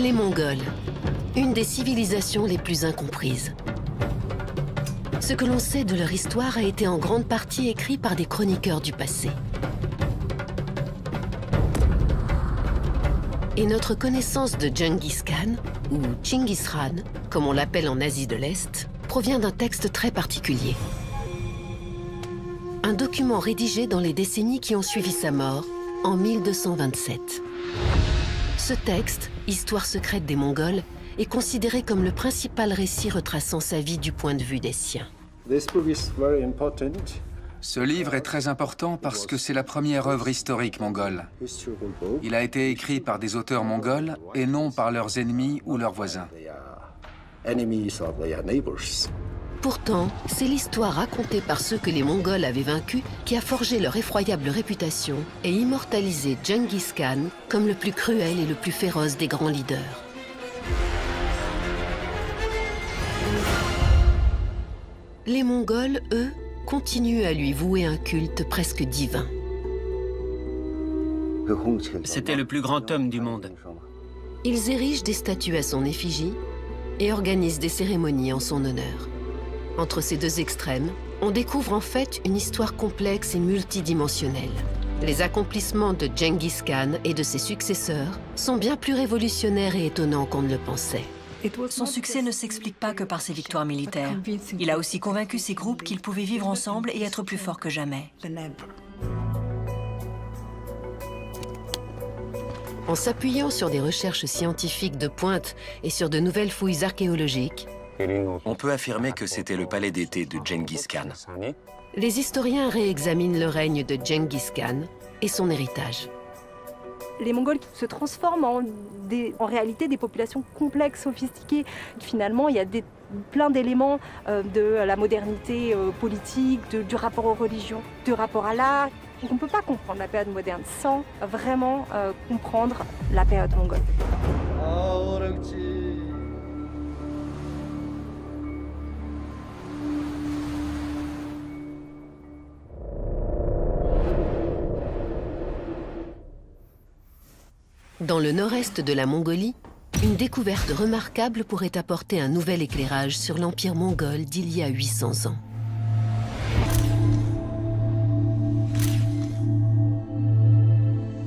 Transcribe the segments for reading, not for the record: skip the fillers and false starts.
Les Mongols, une des civilisations les plus incomprises. Ce que l'on sait de leur histoire a été en grande partie écrit par des chroniqueurs du passé. Et notre connaissance de Genghis Khan, ou Chinggis Khan, comme on l'appelle en Asie de l'Est, provient d'un texte très particulier. Un document rédigé dans les décennies qui ont suivi sa mort, en 1227. Ce texte, Histoire secrète des Mongols, est considéré comme le principal récit retraçant sa vie du point de vue des siens. Ce livre est très important parce que c'est la première œuvre historique mongole. Il a été écrit par des auteurs mongols et non par leurs ennemis ou leurs voisins. Pourtant, c'est l'histoire racontée par ceux que les Mongols avaient vaincus qui a forgé leur effroyable réputation et immortalisé Genghis Khan comme le plus cruel et le plus féroce des grands leaders. Les Mongols, eux, continuent à lui vouer un culte presque divin. C'était le plus grand homme du monde. Ils érigent des statues à son effigie et organisent des cérémonies en son honneur. Entre ces deux extrêmes, on découvre en fait une histoire complexe et multidimensionnelle. Les accomplissements de Genghis Khan et de ses successeurs sont bien plus révolutionnaires et étonnants qu'on ne le pensait. Son succès ne s'explique pas que par ses victoires militaires. Il a aussi convaincu ses groupes qu'ils pouvaient vivre ensemble et être plus forts que jamais. En s'appuyant sur des recherches scientifiques de pointe et sur de nouvelles fouilles archéologiques, On peut affirmer que c'était le palais d'été de Genghis Khan. les historiens réexaminent le règne de Genghis Khan et son héritage. Les Mongols se transforment en réalité des populations complexes, sophistiquées. Finalement, il y a plein d'éléments de la modernité politique, du rapport aux religions, du rapport à l'art. Donc on ne peut pas comprendre la période moderne sans vraiment comprendre la période mongole. Dans le nord-est de la Mongolie, une découverte remarquable pourrait apporter un nouvel éclairage sur l'empire mongol d'il y a 800 ans.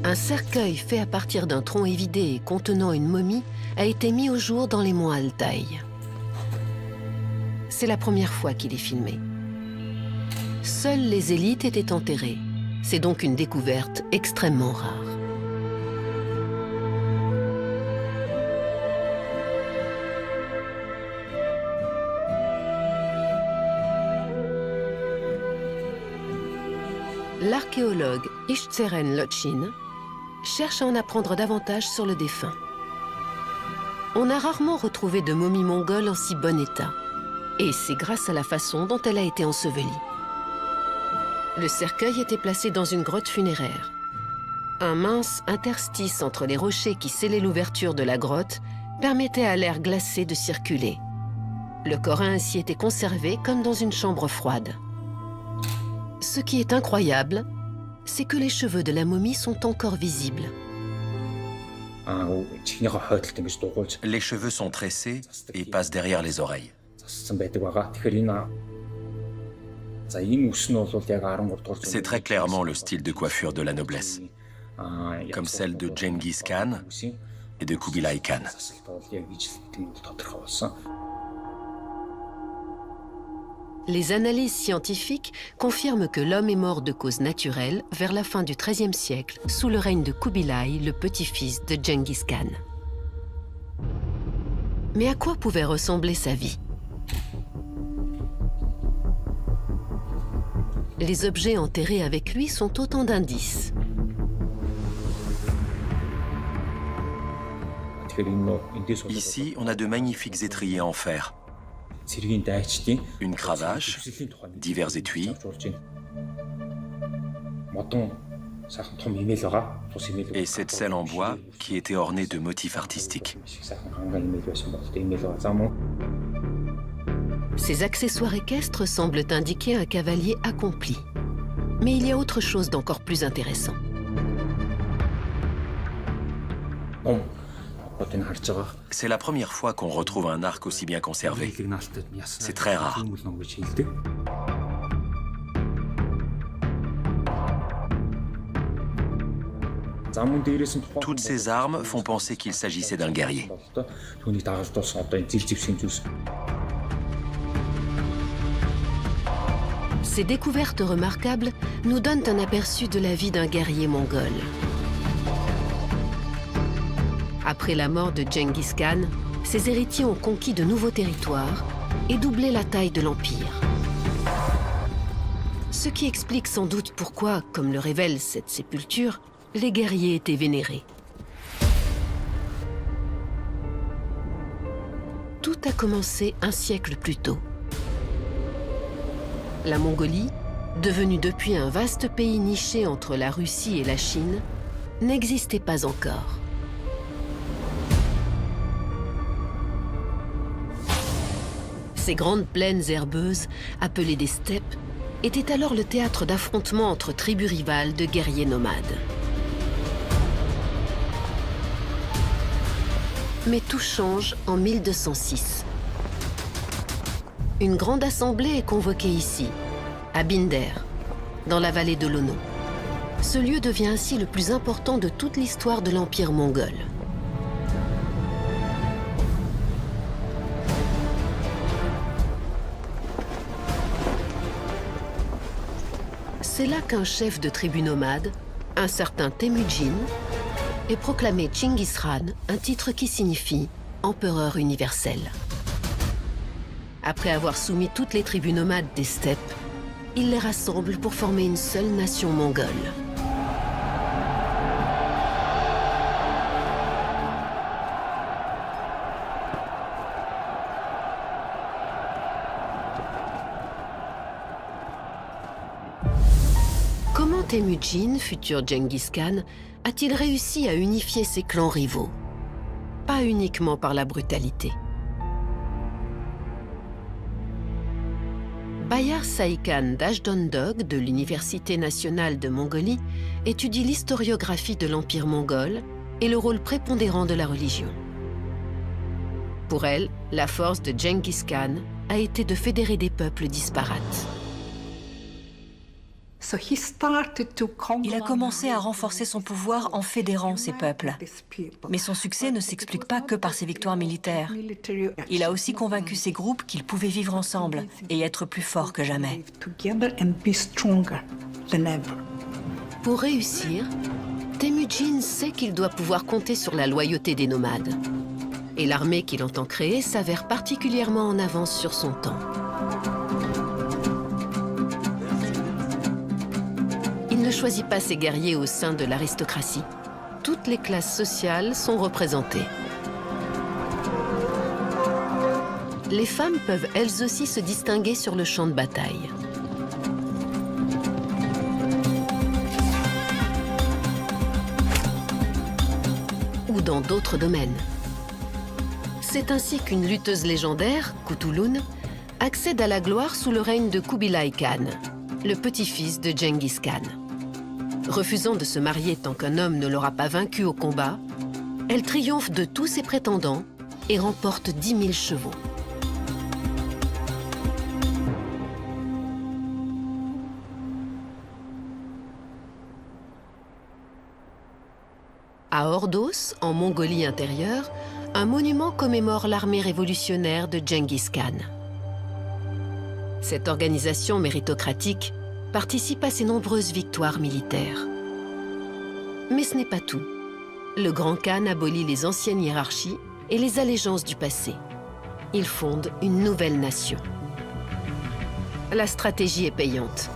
Un cercueil fait à partir d'un tronc évidé et contenant une momie a été mis au jour dans les monts Altaï. C'est la première fois qu'il est filmé. Seules les élites étaient enterrées. C'est donc une découverte extrêmement rare. L'archéologue Ishteren Lotchin cherche à en apprendre davantage sur le défunt. On a rarement retrouvé de momie mongole en si bon état, et c'est grâce à la façon dont elle a été ensevelie. Le cercueil était placé dans une grotte funéraire. Un mince interstice entre les rochers qui scellaient l'ouverture de la grotte permettait à l'air glacé de circuler. Le corps a ainsi été conservé comme dans une chambre froide. Ce qui est incroyable, c'est que les cheveux de la momie sont encore visibles. Les cheveux sont tressés et passent derrière les oreilles. C'est très clairement le style de coiffure de la noblesse, comme celle de Genghis Khan et de Kubilai Khan. Les analyses scientifiques confirment que l'homme est mort de cause naturelle vers la fin du XIIIe siècle, sous le règne de Kubilai, le petit-fils de Genghis Khan. Mais à quoi pouvait ressembler sa vie? Les objets enterrés avec lui sont autant d'indices. Ici, on a de magnifiques étriers en fer, une cravache, divers étuis, et cette selle en bois qui était ornée de motifs artistiques. Ces accessoires équestres semblent indiquer un cavalier accompli. Mais il y a autre chose d'encore plus intéressant. C'est la première fois qu'on retrouve un arc aussi bien conservé. C'est très rare. Toutes ces armes font penser qu'il s'agissait d'un guerrier. Ces découvertes remarquables nous donnent un aperçu de la vie d'un guerrier mongol. Après la mort de Genghis Khan, ses héritiers ont conquis de nouveaux territoires et doublé la taille de l'empire. Ce qui explique sans doute pourquoi, comme le révèle cette sépulture, les guerriers étaient vénérés. Tout a commencé un siècle plus tôt. La Mongolie, devenue depuis un vaste pays niché entre la Russie et la Chine, n'existait pas encore. Ces grandes plaines herbeuses, appelées des steppes, étaient alors le théâtre d'affrontements entre tribus rivales de guerriers nomades. Mais tout change en 1206. Une grande assemblée est convoquée ici, à Binder, dans la vallée de l'Ono. Ce lieu devient ainsi le plus important de toute l'histoire de l'Empire mongol. C'est là qu'un chef de tribu nomade, un certain Temujin, est proclamé Chinggis Khan, un titre qui signifie « empereur universel ». Après avoir soumis toutes les tribus nomades des steppes, il les rassemble pour former une seule nation mongole. Comment Temujin, futur Genghis Khan, a-t-il réussi à unifier ses clans rivaux? Pas uniquement par la brutalité. Bayar Saïkhan Dashdondog de l'Université nationale de Mongolie étudie l'historiographie de l'Empire mongol et le rôle prépondérant de la religion. Pour elle, la force de Genghis Khan a été de fédérer des peuples disparates. Il a commencé à renforcer son pouvoir en fédérant ces peuples. Mais son succès ne s'explique pas que par ses victoires militaires. Il a aussi convaincu ces groupes qu'ils pouvaient vivre ensemble et être plus forts que jamais. Pour réussir, Temujin sait qu'il doit pouvoir compter sur la loyauté des nomades. Et l'armée qu'il entend créer s'avère particulièrement en avance sur son temps. Il ne choisit pas ses guerriers au sein de l'aristocratie. Toutes les classes sociales sont représentées. Les femmes peuvent elles aussi se distinguer sur le champ de bataille. Ou dans d'autres domaines. C'est ainsi qu'une lutteuse légendaire, Kutulun, accède à la gloire sous le règne de Kubilai Khan, le petit-fils de Genghis Khan. Refusant de se marier tant qu'un homme ne l'aura pas vaincue au combat, elle triomphe de tous ses prétendants et remporte 10 000 chevaux. À Ordos, en Mongolie intérieure, un monument commémore l'armée révolutionnaire de Genghis Khan. Cette organisation méritocratique participe à ses nombreuses victoires militaires. Mais ce n'est pas tout. Le grand Khan abolit les anciennes hiérarchies et les allégeances du passé. Il fonde une nouvelle nation. La stratégie est payante.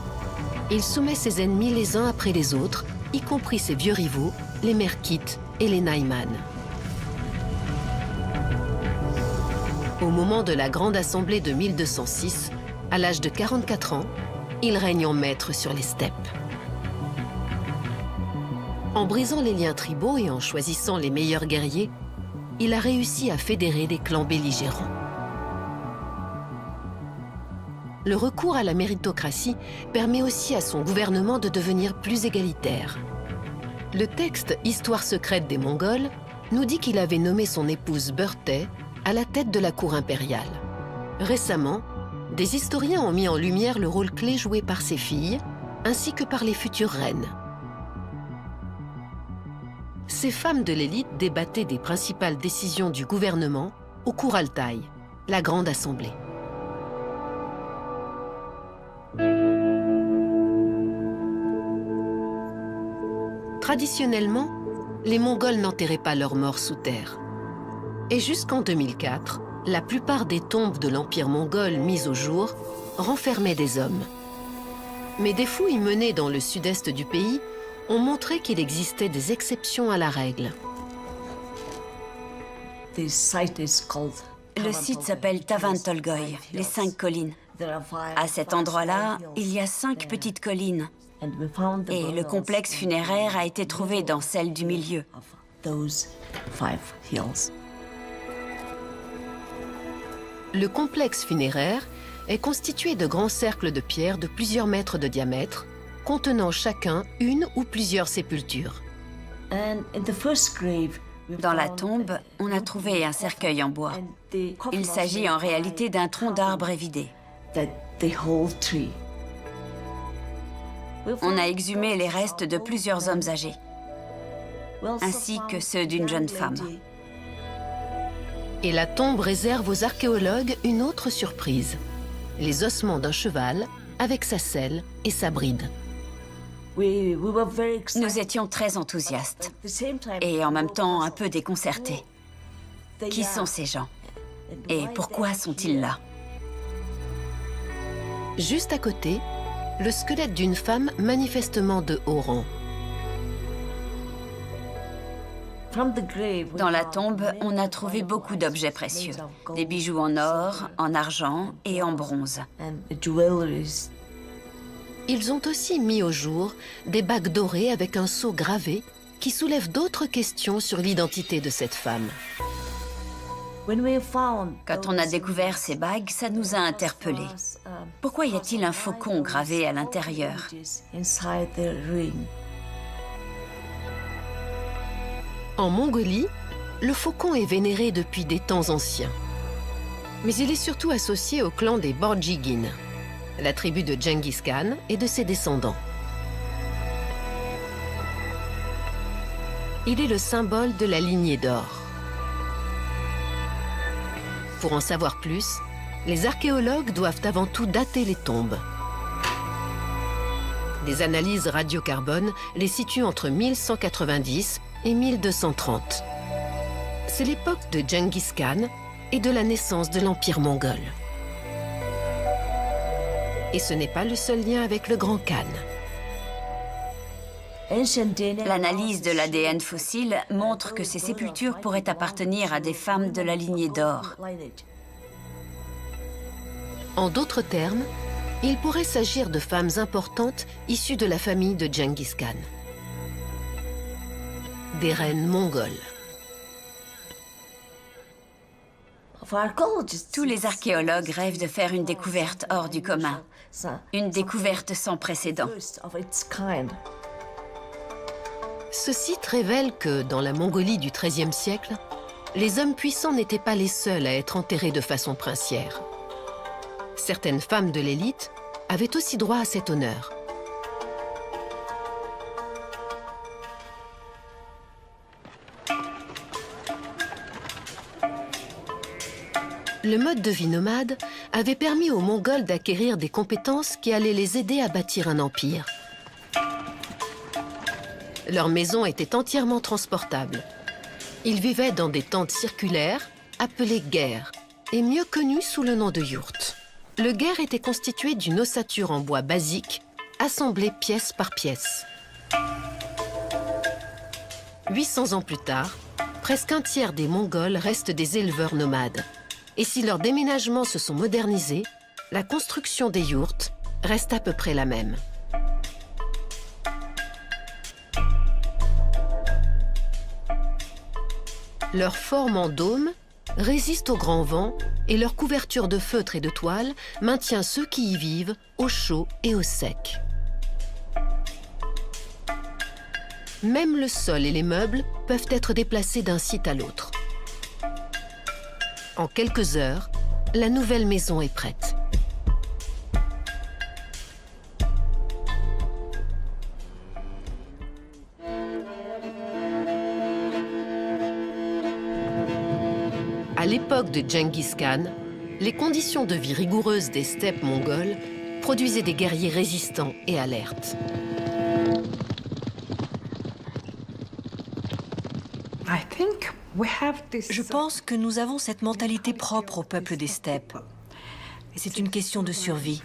Il soumet ses ennemis les uns après les autres, y compris ses vieux rivaux, les Merkites et les Naiman. Au moment de la Grande Assemblée de 1206, à l'âge de 44 ans, il règne en maître sur les steppes. En brisant les liens tribaux et en choisissant les meilleurs guerriers, il a réussi à fédérer des clans belligérants. Le recours à la méritocratie permet aussi à son gouvernement de devenir plus égalitaire. Le texte « Histoire secrète des Mongols » nous dit qu'il avait nommé son épouse Berthé à la tête de la cour impériale. Récemment, des historiens ont mis en lumière le rôle clé joué par ses filles, ainsi que par les futures reines. Ces femmes de l'élite débattaient des principales décisions du gouvernement au Kurultai, la grande assemblée. Traditionnellement, les Mongols n'enterraient pas leurs morts sous terre. Et jusqu'en 2004, la plupart des tombes de l'Empire mongol mises au jour renfermaient des hommes. Mais des fouilles menées dans le sud-est du pays ont montré qu'il existait des exceptions à la règle. Le site s'appelle Tavan Tolgoi, les 5 collines. À cet endroit-là, il y a 5 petites collines. Et le complexe funéraire a été trouvé dans celle du milieu. Le complexe funéraire est constitué de grands cercles de pierre de plusieurs mètres de diamètre, contenant chacun une ou plusieurs sépultures. Dans la tombe, on a trouvé un cercueil en bois. Il s'agit en réalité d'un tronc d'arbre évidé. On a exhumé les restes de plusieurs hommes âgés, ainsi que ceux d'une jeune femme. Et la tombe réserve aux archéologues une autre surprise. Les ossements d'un cheval avec sa selle et sa bride. Nous étions très enthousiastes et en même temps un peu déconcertés. Qui sont ces gens? Et pourquoi sont-ils là? Juste à côté, le squelette d'une femme manifestement de haut rang. Dans la tombe, on a trouvé beaucoup d'objets précieux. Des bijoux en or, en argent et en bronze. Ils ont aussi mis au jour des bagues dorées avec un sceau gravé qui soulèvent d'autres questions sur l'identité de cette femme. Quand on a découvert ces bagues, ça nous a interpellés. Pourquoi y a-t-il un faucon gravé à l'intérieur? En Mongolie, le faucon est vénéré depuis des temps anciens. Mais il est surtout associé au clan des Borjigin, la tribu de Genghis Khan et de ses descendants. Il est le symbole de la lignée d'or. Pour en savoir plus, les archéologues doivent avant tout dater les tombes. Des analyses radiocarbone les situent entre 1190 et 1230. C'est l'époque de Genghis Khan et de la naissance de l'Empire mongol. Et ce n'est pas le seul lien avec le Grand Khan. L'analyse de l'ADN fossile montre que ces sépultures pourraient appartenir à des femmes de la lignée d'or. En d'autres termes, il pourrait s'agir de femmes importantes issues de la famille de Genghis Khan. Des reines mongoles. Tous les archéologues rêvent de faire une découverte hors du commun. Une découverte sans précédent. Ce site révèle que, dans la Mongolie du XIIIe siècle, les hommes puissants n'étaient pas les seuls à être enterrés de façon princière. Certaines femmes de l'élite avaient aussi droit à cet honneur. Le mode de vie nomade avait permis aux Mongols d'acquérir des compétences qui allaient les aider à bâtir un empire. Leurs maisons étaient entièrement transportables. Ils vivaient dans des tentes circulaires, appelées guers, et mieux connues sous le nom de yourtes. Le guer était constitué d'une ossature en bois basique, assemblée pièce par pièce. 800 ans plus tard, presque un tiers des Mongols restent des éleveurs nomades. Et si leurs déménagements se sont modernisés, la construction des yourtes reste à peu près la même. Leur forme en dôme résiste au grand vent et leur couverture de feutre et de toile maintient ceux qui y vivent au chaud et au sec. même le sol et les meubles peuvent être déplacés d'un site à l'autre. En quelques heures, la nouvelle maison est prête. À l'époque de Genghis Khan, les conditions de vie rigoureuses des steppes mongoles produisaient des guerriers résistants et alertes. Je pense que nous avons cette mentalité propre au peuple des steppes. C'est une question de survie.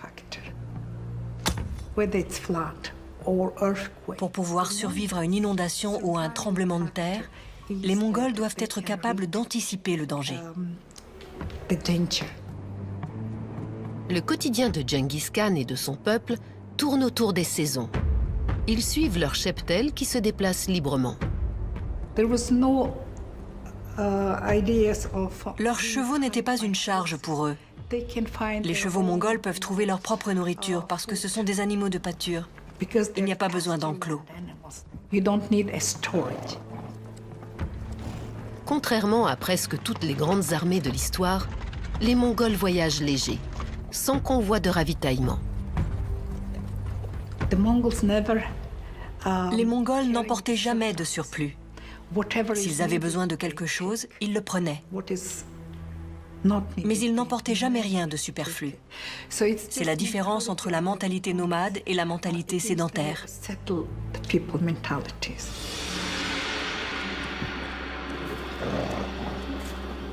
Pour pouvoir survivre à une inondation ou à un tremblement de terre, les Mongols doivent être capables d'anticiper le danger. Le quotidien de Genghis Khan et de son peuple tourne autour des saisons. Ils suivent leurs cheptels qui se déplacent librement. Leurs chevaux n'étaient pas une charge pour eux. Les chevaux mongols peuvent trouver leur propre nourriture parce que ce sont des animaux de pâture. Il n'y a pas besoin d'enclos. Contrairement à presque toutes les grandes armées de l'histoire, les Mongols voyagent légers, sans convoi de ravitaillement. Les Mongols n'emportaient jamais de surplus. S'ils avaient besoin de quelque chose, ils le prenaient. Mais ils n'emportaient jamais rien de superflu. C'est la différence entre la mentalité nomade et la mentalité sédentaire.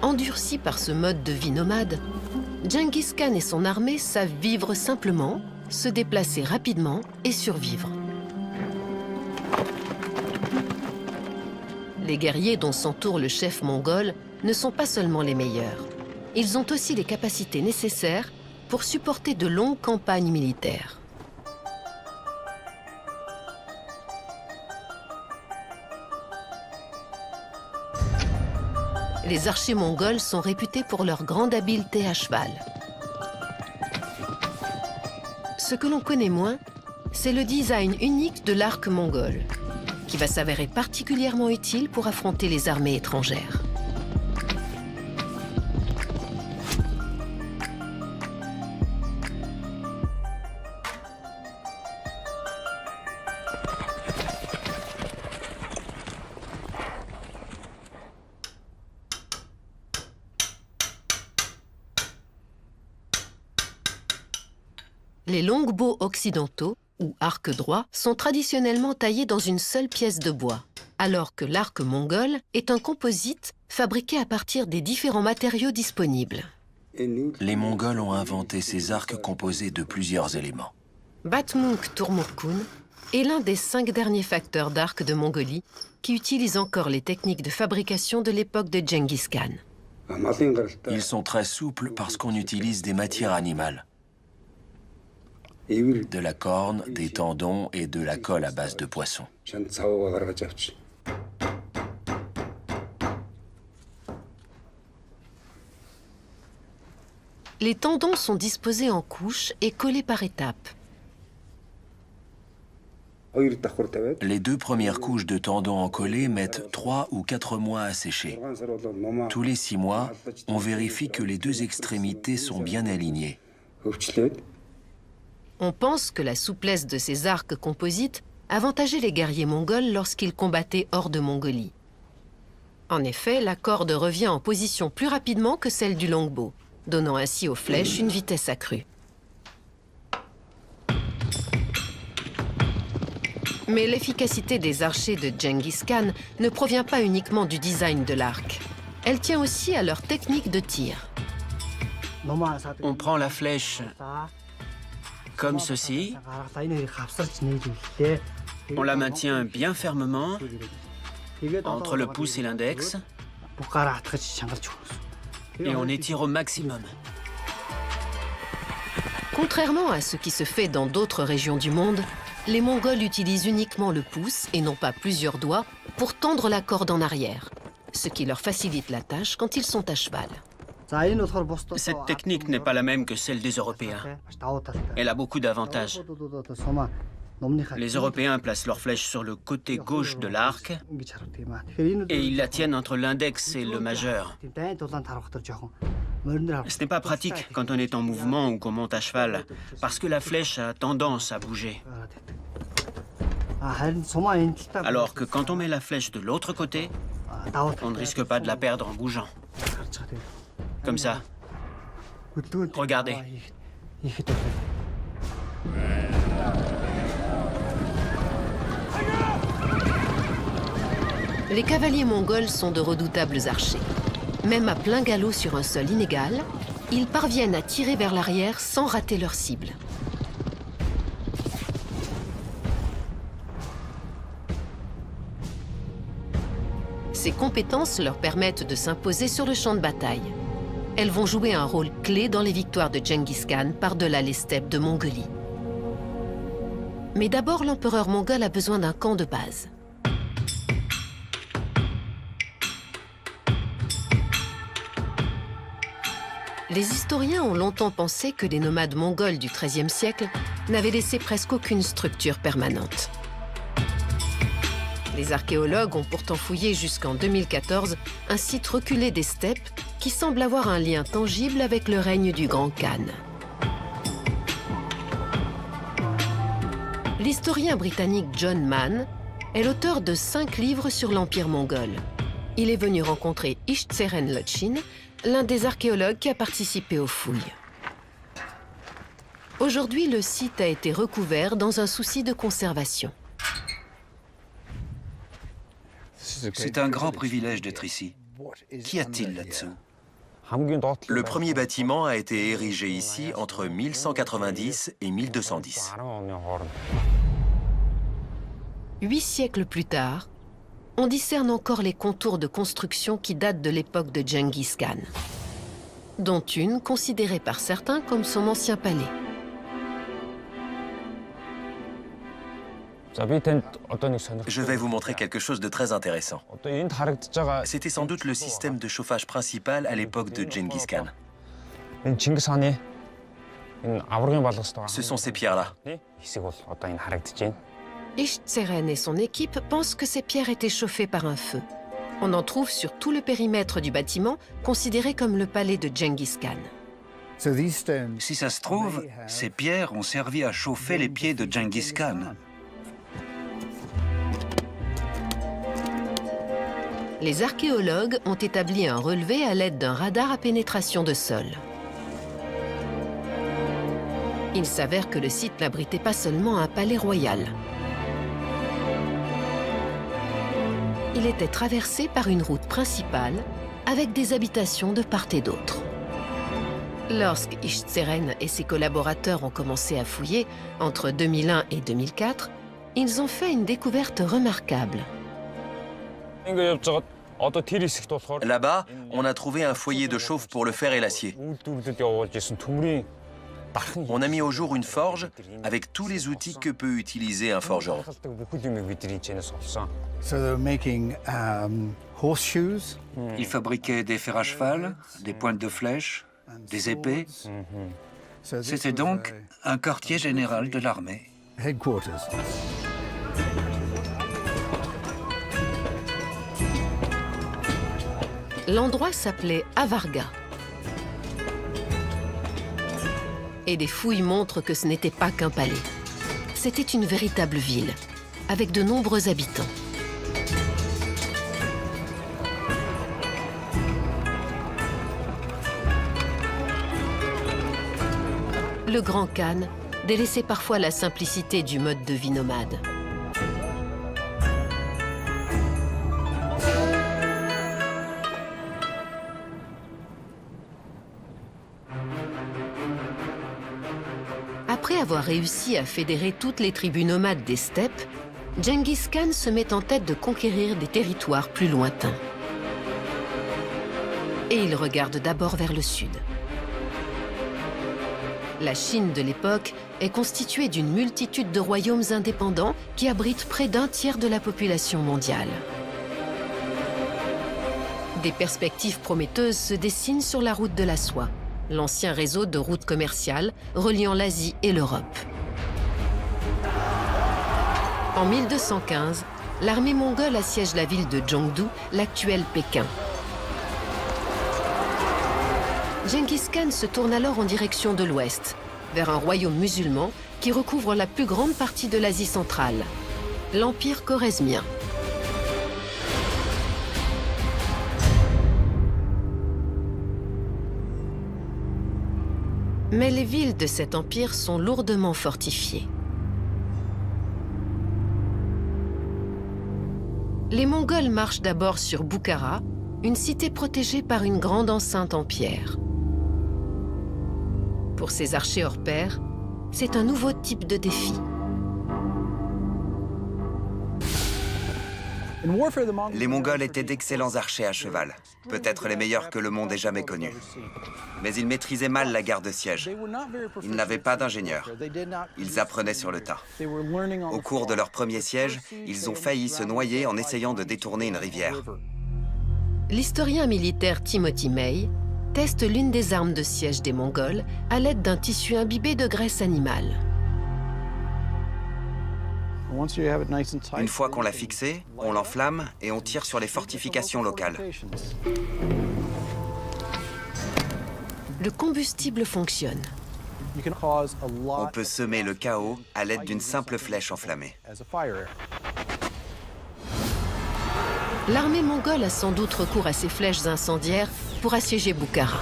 Endurcis par ce mode de vie nomade, Genghis Khan et son armée savent vivre simplement, se déplacer rapidement et survivre. Les guerriers dont s'entoure le chef mongol ne sont pas seulement les meilleurs. Ils ont aussi les capacités nécessaires pour supporter de longues campagnes militaires. Les archers mongols sont réputés pour leur grande habileté à cheval. Ce que l'on connaît moins, c'est le design unique de l'arc mongol, qui va s'avérer particulièrement utile pour affronter les armées étrangères. Les longbows occidentaux, ou arcs droits, sont traditionnellement taillés dans une seule pièce de bois, alors que l'arc mongol est un composite fabriqué à partir des différents matériaux disponibles. Les Mongols ont inventé ces arcs composés de plusieurs éléments. Batmunk Turmurkun est l'un des 5 derniers facteurs d'arc de Mongolie qui utilisent encore les techniques de fabrication de l'époque de Genghis Khan. Ils sont très souples parce qu'on utilise des matières animales. De la corne, des tendons et de la colle à base de poisson. Les tendons sont disposés en couches et collés par étapes. Les 2 premières couches de tendons encollés mettent 3 ou 4 mois à sécher. Tous les 6 mois, on vérifie que les 2 extrémités sont bien alignées. On pense que la souplesse de ces arcs composites avantageait les guerriers mongols lorsqu'ils combattaient hors de Mongolie. En effet, la corde revient en position plus rapidement que celle du longbow, donnant ainsi aux flèches une vitesse accrue. Mais l'efficacité des archers de Genghis Khan ne provient pas uniquement du design de l'arc. Elle tient aussi à leur technique de tir. On prend la flèche comme ceci. On la maintient bien fermement entre le pouce et l'index. Et on étire au maximum. Contrairement à ce qui se fait dans d'autres régions du monde, les Mongols utilisent uniquement le pouce et non pas plusieurs doigts pour tendre la corde en arrière, ce qui leur facilite la tâche quand ils sont à cheval. Cette technique n'est pas la même que celle des Européens. Elle a beaucoup d'avantages. Les Européens placent leurs flèches sur le côté gauche de l'arc et ils la tiennent entre l'index et le majeur. Ce n'est pas pratique quand on est en mouvement ou qu'on monte à cheval, parce que la flèche a tendance à bouger. Alors que quand on met la flèche de l'autre côté, on ne risque pas de la perdre en bougeant. Comme ça. Regardez. Les cavaliers mongols sont de redoutables archers. Même à plein galop sur un sol inégal, ils parviennent à tirer vers l'arrière sans rater leur cible. Ces compétences leur permettent de s'imposer sur le champ de bataille. Elles vont jouer un rôle clé dans les victoires de Genghis Khan par-delà les steppes de Mongolie. Mais d'abord, l'empereur mongol a besoin d'un camp de base. Les historiens ont longtemps pensé que les nomades mongols du XIIIe siècle n'avaient laissé presque aucune structure permanente. Les archéologues ont pourtant fouillé jusqu'en 2014 un site reculé des steppes qui semble avoir un lien tangible avec le règne du Grand Khan. L'historien britannique John Mann est l'auteur de 5 livres sur l'Empire mongol. Il est venu rencontrer Ishtseren Lotchin, l'un des archéologues qui a participé aux fouilles. Aujourd'hui, le site a été recouvert dans un souci de conservation. C'est un grand privilège d'être ici. Qu'y a-t-il là-dessous? Le premier bâtiment a été érigé ici entre 1190 et 1210. 8 siècles plus tard, on discerne encore les contours de construction qui datent de l'époque de Genghis Khan, dont une considérée par certains comme son ancien palais. Je vais vous montrer quelque chose de très intéressant. C'était sans doute le système de chauffage principal à l'époque de Genghis Khan. Ce sont ces pierres-là. Ishtseren et son équipe pensent que ces pierres étaient chauffées par un feu. On en trouve sur tout le périmètre du bâtiment, considéré comme le palais de Genghis Khan. Si ça se trouve, ces pierres ont servi à chauffer les pieds de Genghis Khan. Les archéologues ont établi un relevé à l'aide d'un radar à pénétration de sol. Il s'avère que le site n'abritait pas seulement un palais royal. Il était traversé par une route principale avec des habitations de part et d'autre. Lorsque Ishtseren et ses collaborateurs ont commencé à fouiller entre 2001 et 2004, ils ont fait une découverte remarquable. Là-bas, on a trouvé un foyer de chauffe pour le fer et l'acier. On a mis au jour une forge avec tous les outils que peut utiliser un forgeron. Ils fabriquaient des fers à cheval, des pointes de flèches, des épées. C'était donc un quartier général de l'armée. L'endroit s'appelait Avarga. Et des fouilles montrent que ce n'était pas qu'un palais. C'était une véritable ville, avec de nombreux habitants. Le Grand Khan délaissait parfois la simplicité du mode de vie nomade. Après avoir réussi à fédérer toutes les tribus nomades des steppes, Genghis Khan se met en tête de conquérir des territoires plus lointains. Et il regarde d'abord vers le sud. La Chine de l'époque est constituée d'une multitude de royaumes indépendants qui abritent près d'un tiers de la population mondiale. Des perspectives prometteuses se dessinent sur la route de la soie, l'ancien réseau de routes commerciales reliant l'Asie et l'Europe. En 1215, l'armée mongole assiège la ville de Jongdu, l'actuel Pékin. Genghis Khan se tourne alors en direction de l'ouest, vers un royaume musulman qui recouvre la plus grande partie de l'Asie centrale, l'Empire khorezmien. Mais les villes de cet empire sont lourdement fortifiées. Les Mongols marchent d'abord sur Boukhara, une cité protégée par une grande enceinte en pierre. Pour ces archers hors pair, c'est un nouveau type de défi. Les Mongols étaient d'excellents archers à cheval, peut-être les meilleurs que le monde ait jamais connus. Mais ils maîtrisaient mal la garde de siège. Ils n'avaient pas d'ingénieurs. Ils apprenaient sur le tas. Au cours de leur premier siège, ils ont failli se noyer en essayant de détourner une rivière. L'historien militaire Timothy May teste l'une des armes de siège des Mongols à l'aide d'un tissu imbibé de graisse animale. Une fois qu'on l'a fixé, on l'enflamme et on tire sur les fortifications locales. Le combustible fonctionne. On peut semer le chaos à l'aide d'une simple flèche enflammée. L'armée mongole a sans doute recours à ces flèches incendiaires pour assiéger Boukhara.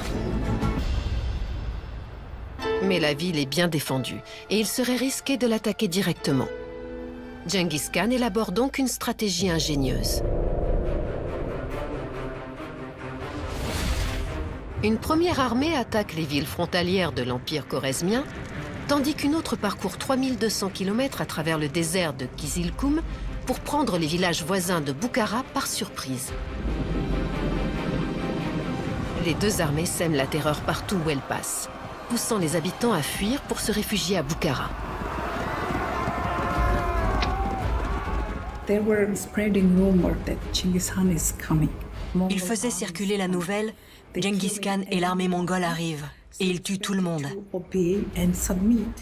Mais la ville est bien défendue et il serait risqué de l'attaquer directement. Genghis Khan élabore donc une stratégie ingénieuse. Une première armée attaque les villes frontalières de l'Empire khorezmien, tandis qu'une autre parcourt 3200 km à travers le désert de Kizilkum pour prendre les villages voisins de Boukhara par surprise. Les deux armées sèment la terreur partout où elles passent, poussant les habitants à fuir pour se réfugier à Boukhara. Il faisait circuler la nouvelle « Genghis Khan et l'armée mongole arrivent » et il tue tout le monde.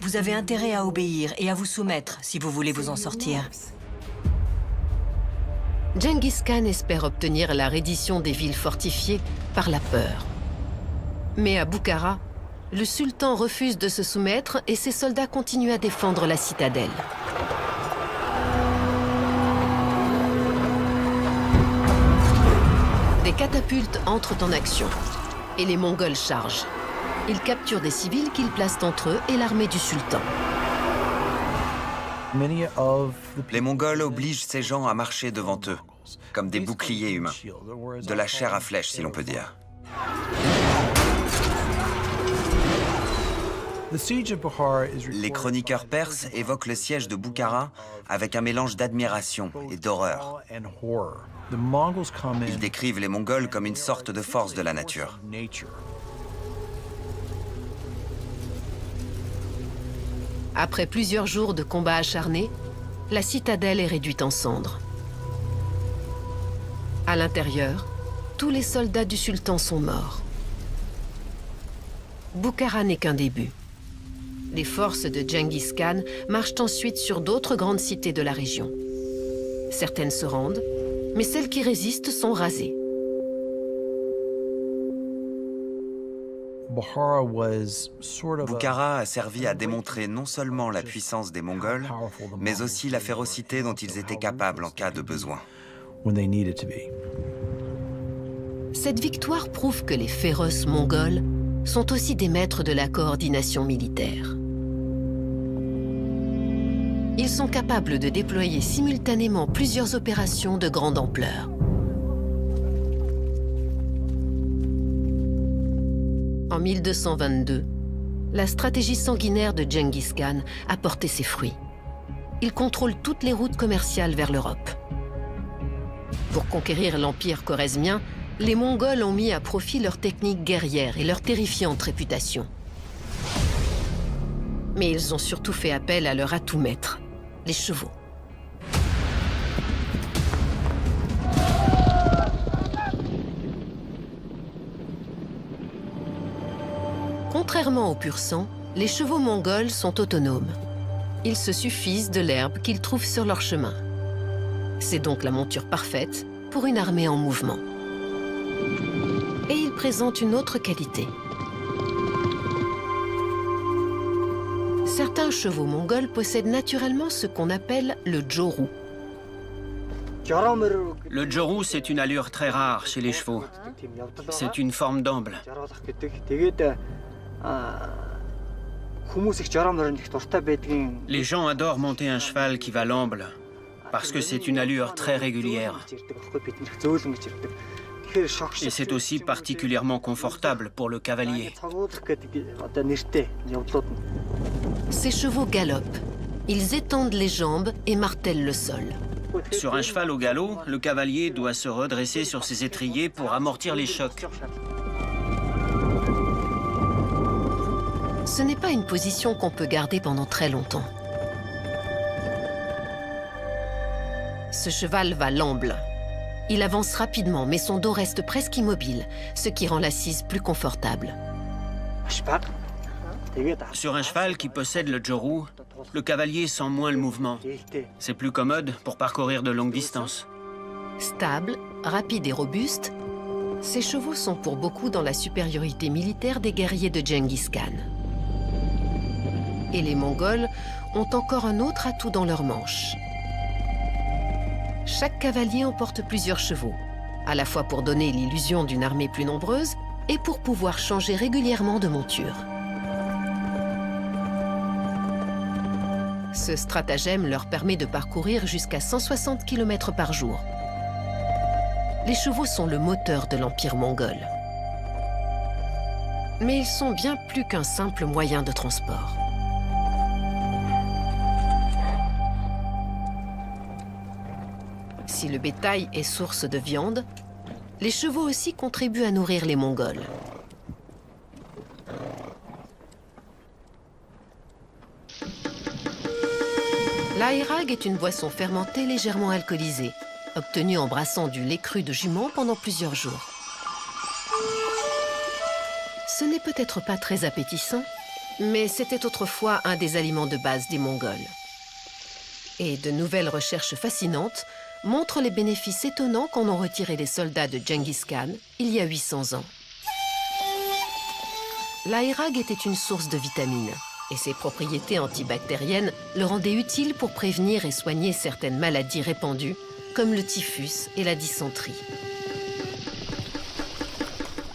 Vous avez intérêt à obéir et à vous soumettre si vous voulez vous en sortir. Genghis Khan espère obtenir la reddition des villes fortifiées par la peur. Mais à Boukhara, le sultan refuse de se soumettre et ses soldats continuent à défendre la citadelle. Des catapultes entrent en action et les Mongols chargent. Ils capturent des civils qu'ils placent entre eux et l'armée du sultan. Les Mongols obligent ces gens à marcher devant eux, comme des boucliers humains. De la chair à flèche, si l'on peut dire. Les chroniqueurs perses évoquent le siège de Boukhara avec un mélange d'admiration et d'horreur. Ils décrivent les Mongols comme une sorte de force de la nature. Après plusieurs jours de combats acharnés, la citadelle est réduite en cendres. À l'intérieur, tous les soldats du sultan sont morts. Boukhara n'est qu'un début. Les forces de Genghis Khan marchent ensuite sur d'autres grandes cités de la région. Certaines se rendent, mais celles qui résistent sont rasées. Boukhara a servi à démontrer non seulement la puissance des Mongols, mais aussi la férocité dont ils étaient capables en cas de besoin. Cette victoire prouve que les féroces Mongols sont aussi des maîtres de la coordination militaire. Ils sont capables de déployer simultanément plusieurs opérations de grande ampleur. En 1222, la stratégie sanguinaire de Genghis Khan a porté ses fruits. Il contrôle toutes les routes commerciales vers l'Europe. Pour conquérir l'Empire khorezmien, les Mongols ont mis à profit leurs techniques guerrières et leur terrifiante réputation. Mais ils ont surtout fait appel à leur atout maître, les chevaux. Contrairement aux pur-sang, les chevaux mongols sont autonomes. ils se suffisent de l'herbe qu'ils trouvent sur leur chemin. C'est donc la monture parfaite pour une armée en mouvement. Et ils présentent une autre qualité. Certains chevaux mongols possèdent naturellement ce qu'on appelle le joru. Le joru, c'est une allure très rare chez les chevaux. C'est une forme d'amble. Les gens adorent monter un cheval qui va l'amble, parce que c'est une allure très régulière. Et c'est aussi particulièrement confortable pour le cavalier. Ces chevaux galopent. Ils étendent les jambes et martèlent le sol. Sur un cheval au galop, le cavalier doit se redresser sur ses étriers pour amortir les chocs. Ce n'est pas une position qu'on peut garder pendant très longtemps. Ce cheval va l'amble. Il avance rapidement, mais son dos reste presque immobile, ce qui rend l'assise plus confortable. Sur un cheval qui possède le joru, le cavalier sent moins le mouvement. C'est plus commode pour parcourir de longues distances. Stable, rapide et robuste, ces chevaux sont pour beaucoup dans la supériorité militaire des guerriers de Genghis Khan. Et les Mongols ont encore un autre atout dans leur manche. Chaque cavalier emporte plusieurs chevaux, à la fois pour donner l'illusion d'une armée plus nombreuse et pour pouvoir changer régulièrement de monture. Ce stratagème leur permet de parcourir jusqu'à 160 km par jour. Les chevaux sont le moteur de l'Empire mongol. Mais ils sont bien plus qu'un simple moyen de transport. Si le bétail est source de viande, les chevaux aussi contribuent à nourrir les Mongols. L'airag est une boisson fermentée légèrement alcoolisée, obtenue en brassant du lait cru de jument pendant plusieurs jours. Ce n'est peut-être pas très appétissant, mais c'était autrefois un des aliments de base des Mongols. Et de nouvelles recherches fascinantes montrent les bénéfices étonnants qu'en ont retirés les soldats de Genghis Khan il y a 800 ans. L'airag était une source de vitamines, et ses propriétés antibactériennes le rendaient utile pour prévenir et soigner certaines maladies répandues, comme le typhus et la dysenterie.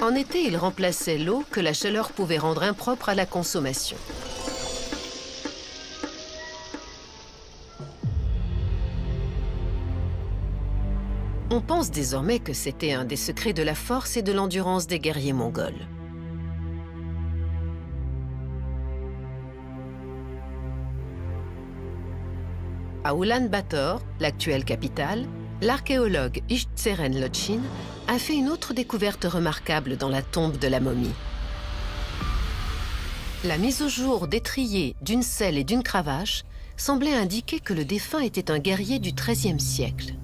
En été, il remplaçait l'eau que la chaleur pouvait rendre impropre à la consommation. On pense désormais que c'était un des secrets de la force et de l'endurance des guerriers mongols. À Ulan-Bator, l'actuelle capitale, l'archéologue Ishtseren Lotchin a fait une autre découverte remarquable dans la tombe de la momie. La mise au jour d'étriers, d'une selle et d'une cravache semblait indiquer que le défunt était un guerrier du XIIIe siècle.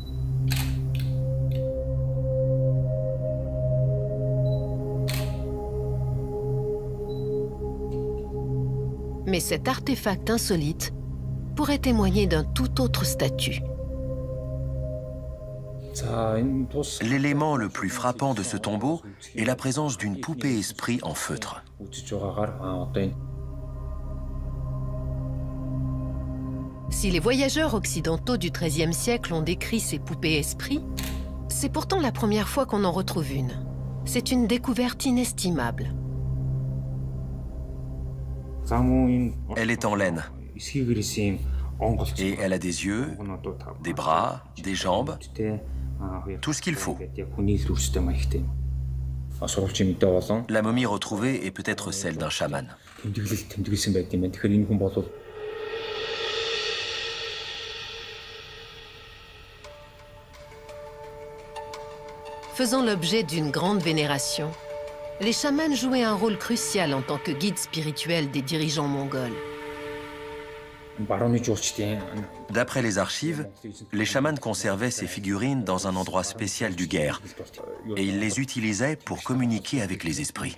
Mais cet artefact insolite pourrait témoigner d'un tout autre statut. L'élément le plus frappant de ce tombeau est la présence d'une poupée esprit en feutre. Si les voyageurs occidentaux du XIIIe siècle ont décrit ces poupées esprits, c'est pourtant la première fois qu'on en retrouve une. C'est une découverte inestimable. Elle est en laine. Et elle a des yeux, des bras, des jambes, tout ce qu'il faut. La momie retrouvée est peut-être celle d'un chaman. Faisant l'objet d'une grande vénération, les chamans jouaient un rôle crucial en tant que guides spirituels des dirigeants mongols. D'après les archives, les chamans conservaient ces figurines dans un endroit spécial du Guer et ils les utilisaient pour communiquer avec les esprits.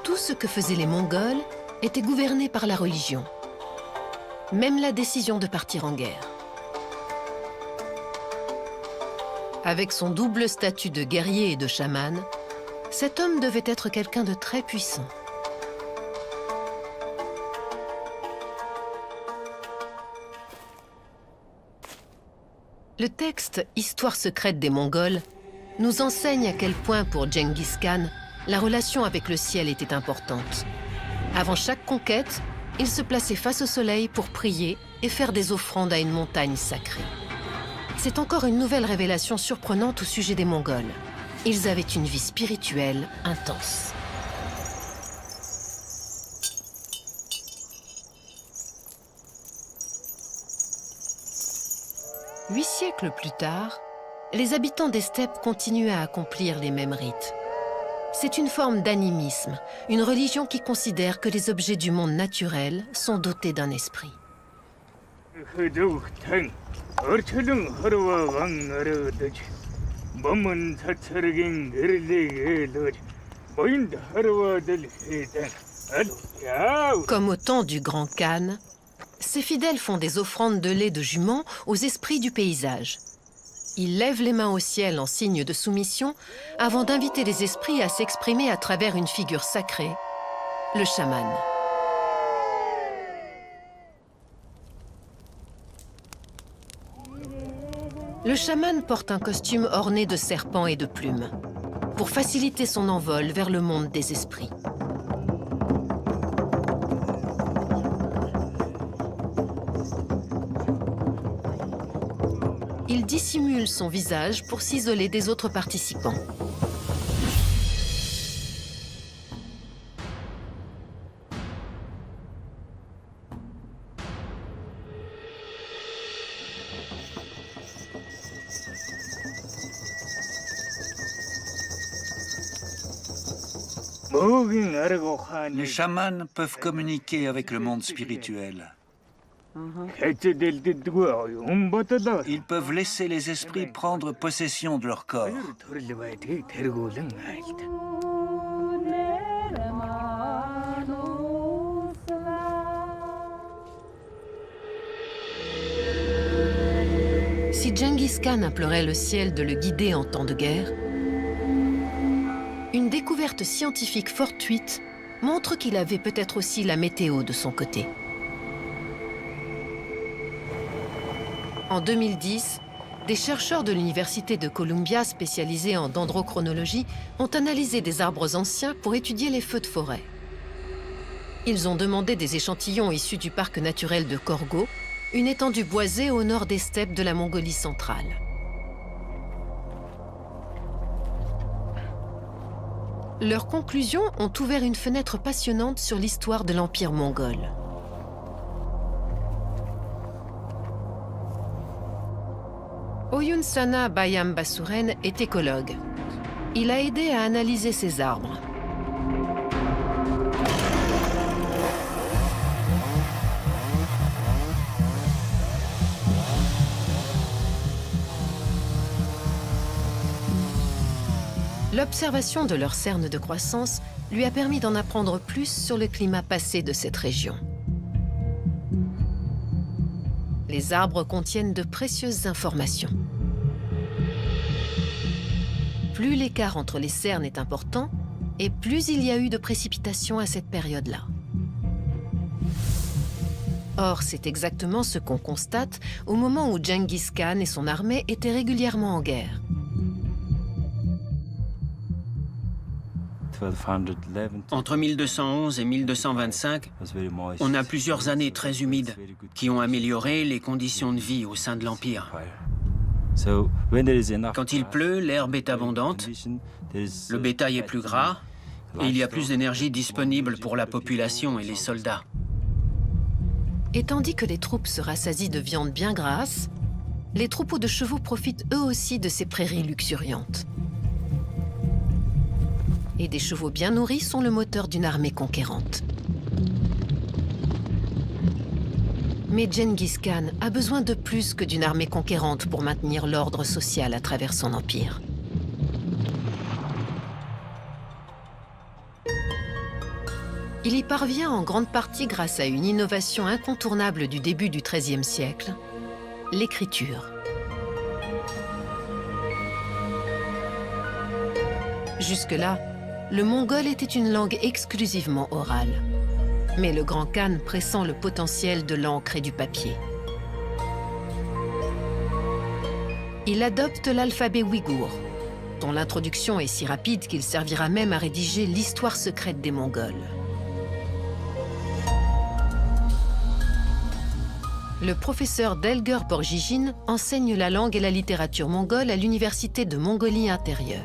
Tout ce que faisaient les Mongols était gouverné par la religion. Même la décision de partir en guerre. Avec son double statut de guerrier et de chaman, cet homme devait être quelqu'un de très puissant. Le texte « Histoire secrète des Mongols » nous enseigne à quel point pour Genghis Khan, la relation avec le ciel était importante. Avant chaque conquête, il se plaçait face au soleil pour prier et faire des offrandes à une montagne sacrée. C'est encore une nouvelle révélation surprenante au sujet des Mongols. Ils avaient une vie spirituelle intense. Huit siècles plus tard, les habitants des steppes continuent à accomplir les mêmes rites. C'est une forme d'animisme, une religion qui considère que les objets du monde naturel sont dotés d'un esprit. Comme au temps du Grand Khan, ces fidèles font des offrandes de lait de jument aux esprits du paysage. Ils lèvent les mains au ciel en signe de soumission avant d'inviter les esprits à s'exprimer à travers une figure sacrée, le chaman. Le chaman porte un costume orné de serpents et de plumes pour faciliter son envol vers le monde des esprits. Il dissimule son visage pour s'isoler des autres participants. Les chamans peuvent communiquer avec le monde spirituel. Ils peuvent laisser les esprits prendre possession de leur corps. Si Genghis Khan implorait le ciel de le guider en temps de guerre, une découverte scientifique fortuite montre qu'il avait peut-être aussi la météo de son côté. En 2010, des chercheurs de l'Université de Columbia spécialisés en dendrochronologie ont analysé des arbres anciens pour étudier les feux de forêt. Ils ont demandé des échantillons issus du parc naturel de Korgo, une étendue boisée au nord des steppes de la Mongolie centrale. Leurs conclusions ont ouvert une fenêtre passionnante sur l'histoire de l'Empire mongol. Oyun Sana Bayam Basuren est écologue. Il a aidé à analyser ces arbres. L'observation de leurs cernes de croissance lui a permis d'en apprendre plus sur le climat passé de cette région. Les arbres contiennent de précieuses informations. Plus l'écart entre les cernes est important, et plus il y a eu de précipitations à cette période-là. Or, c'est exactement ce qu'on constate au moment où Genghis Khan et son armée étaient régulièrement en guerre. Entre 1211 et 1225, on a plusieurs années très humides qui ont amélioré les conditions de vie au sein de l'Empire. Quand il pleut, l'herbe est abondante, le bétail est plus gras et il y a plus d'énergie disponible pour la population et les soldats. Et tandis que les troupes se rassasient de viande bien grasse, les troupeaux de chevaux profitent eux aussi de ces prairies luxuriantes. Et des chevaux bien nourris sont le moteur d'une armée conquérante. Mais Genghis Khan a besoin de plus que d'une armée conquérante pour maintenir l'ordre social à travers son empire. Il y parvient en grande partie grâce à une innovation incontournable du début du XIIIe siècle, l'écriture. Jusque-là, le mongol était une langue exclusivement orale. Mais le Grand Khan pressent le potentiel de l'encre et du papier. Il adopte l'alphabet ouïghour, dont l'introduction est si rapide qu'il servira même à rédiger l'histoire secrète des Mongols. Le professeur Delger Borjigin enseigne la langue et la littérature mongole à l'université de Mongolie intérieure.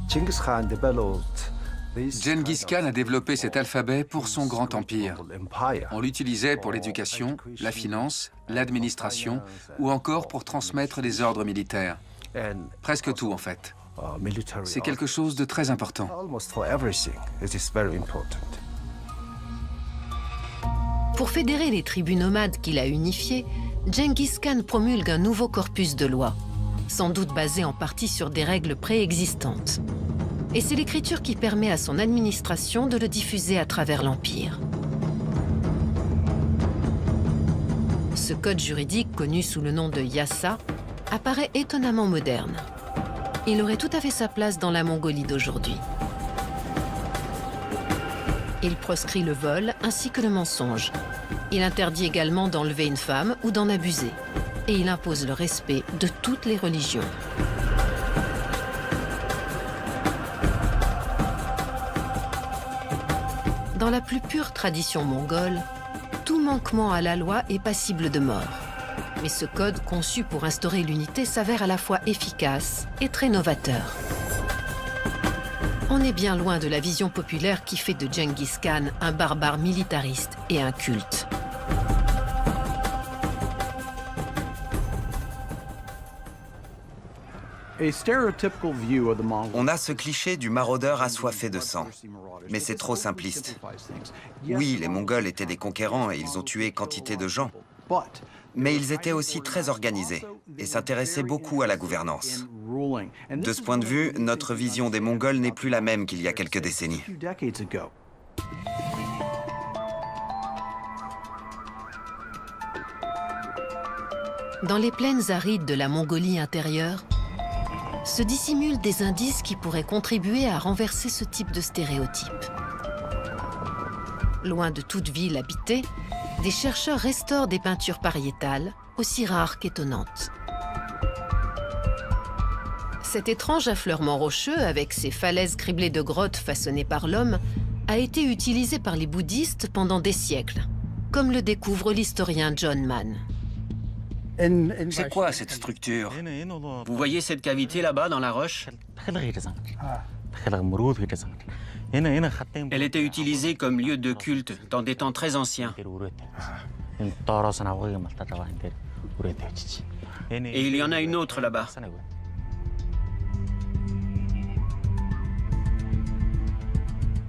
Genghis Khan a développé cet alphabet pour son grand empire. On l'utilisait pour l'éducation, la finance, l'administration ou encore pour transmettre les ordres militaires. Presque tout, en fait. C'est quelque chose de très important. Pour fédérer les tribus nomades qu'il a unifiées, Genghis Khan promulgue un nouveau corpus de lois, sans doute basé en partie sur des règles préexistantes. Et c'est l'écriture qui permet à son administration de le diffuser à travers l'Empire. Ce code juridique, connu sous le nom de Yasa, apparaît étonnamment moderne. Il aurait tout à fait sa place dans la Mongolie d'aujourd'hui. Il proscrit le vol ainsi que le mensonge. Il interdit également d'enlever une femme ou d'en abuser. Et il impose le respect de toutes les religions. Dans la plus pure tradition mongole, tout manquement à la loi est passible de mort. Mais ce code conçu pour instaurer l'unité s'avère à la fois efficace et très novateur. On est bien loin de la vision populaire qui fait de Genghis Khan un barbare militariste et un culte. On a ce cliché du maraudeur assoiffé de sang, mais c'est trop simpliste. Oui, les Mongols étaient des conquérants et ils ont tué quantité de gens. Mais ils étaient aussi très organisés et s'intéressaient beaucoup à la gouvernance. De ce point de vue, notre vision des Mongols n'est plus la même qu'il y a quelques décennies. Dans les plaines arides de la Mongolie intérieure, se dissimulent des indices qui pourraient contribuer à renverser ce type de stéréotype. Loin de toute ville habitée, des chercheurs restaurent des peintures pariétales, aussi rares qu'étonnantes. Cet étrange affleurement rocheux, avec ses falaises criblées de grottes façonnées par l'homme, a été utilisé par les bouddhistes pendant des siècles, comme le découvre l'historien John Mann. C'est quoi cette structure? Vous voyez cette cavité là-bas dans la roche? Elle était utilisée comme lieu de culte dans des temps très anciens. Et il y en a une autre là-bas.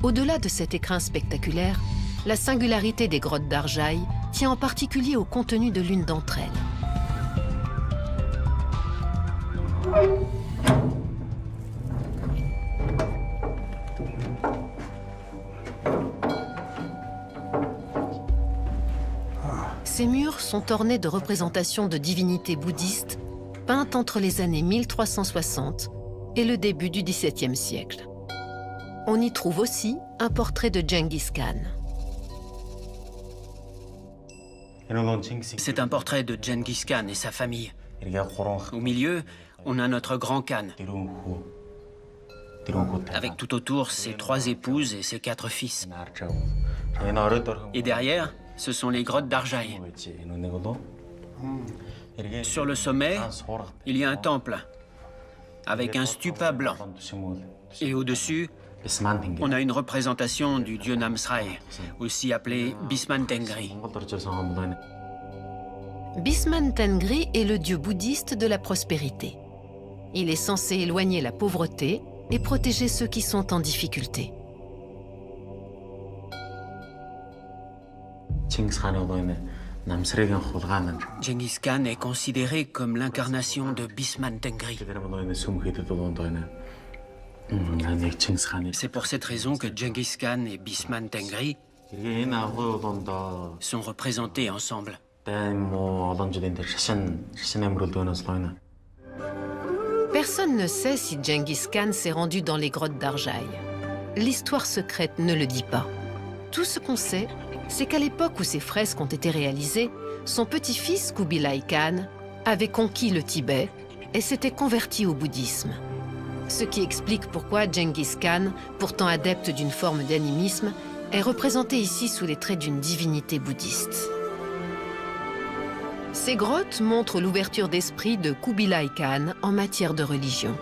Au-delà de cet écrin spectaculaire, la singularité des grottes d'Arjaï tient en particulier au contenu de l'une d'entre elles. Ces murs sont ornés de représentations de divinités bouddhistes peintes entre les années 1360 et le début du XVIIe siècle. On y trouve aussi un portrait de Genghis Khan. C'est un portrait de Genghis Khan et sa famille. Au milieu, on a notre grand Khan, avec tout autour ses 3 épouses et ses 4 fils. Et derrière, ce sont les grottes d'Arjaï. Sur le sommet, il y a un temple, avec un stupa blanc. Et au-dessus, on a une représentation du dieu Namsrai, aussi appelé Bisman Tengri. Bisman Tengri est le dieu bouddhiste de la prospérité. Il est censé éloigner la pauvreté et protéger ceux qui sont en difficulté. Genghis Khan est considéré comme l'incarnation de Bisman Tengri. C'est pour cette raison que Genghis Khan et Bisman Tengri sont représentés ensemble. Personne ne sait si Genghis Khan s'est rendu dans les grottes d'Arjaï. L'histoire secrète ne le dit pas. Tout ce qu'on sait, c'est qu'à l'époque où ces fresques ont été réalisées, son petit-fils Kubilai Khan avait conquis le Tibet et s'était converti au bouddhisme. Ce qui explique pourquoi Genghis Khan, pourtant adepte d'une forme d'animisme, est représenté ici sous les traits d'une divinité bouddhiste. Ces grottes montrent l'ouverture d'esprit de Kubilai Khan en matière de religion.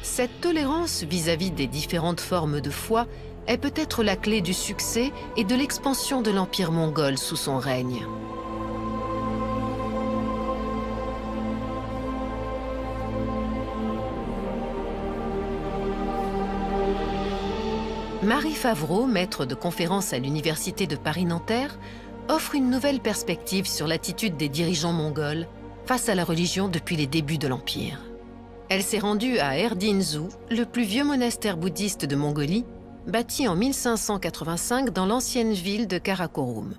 Cette tolérance vis-à-vis des différentes formes de foi est peut-être la clé du succès et de l'expansion de l'Empire mongol sous son règne. Marie Favreau, maître de conférences à l'Université de Paris-Nanterre, offre une nouvelle perspective sur l'attitude des dirigeants mongols face à la religion depuis les débuts de l'Empire. Elle s'est rendue à Erdinzu, le plus vieux monastère bouddhiste de Mongolie, bâti en 1585 dans l'ancienne ville de Karakorum.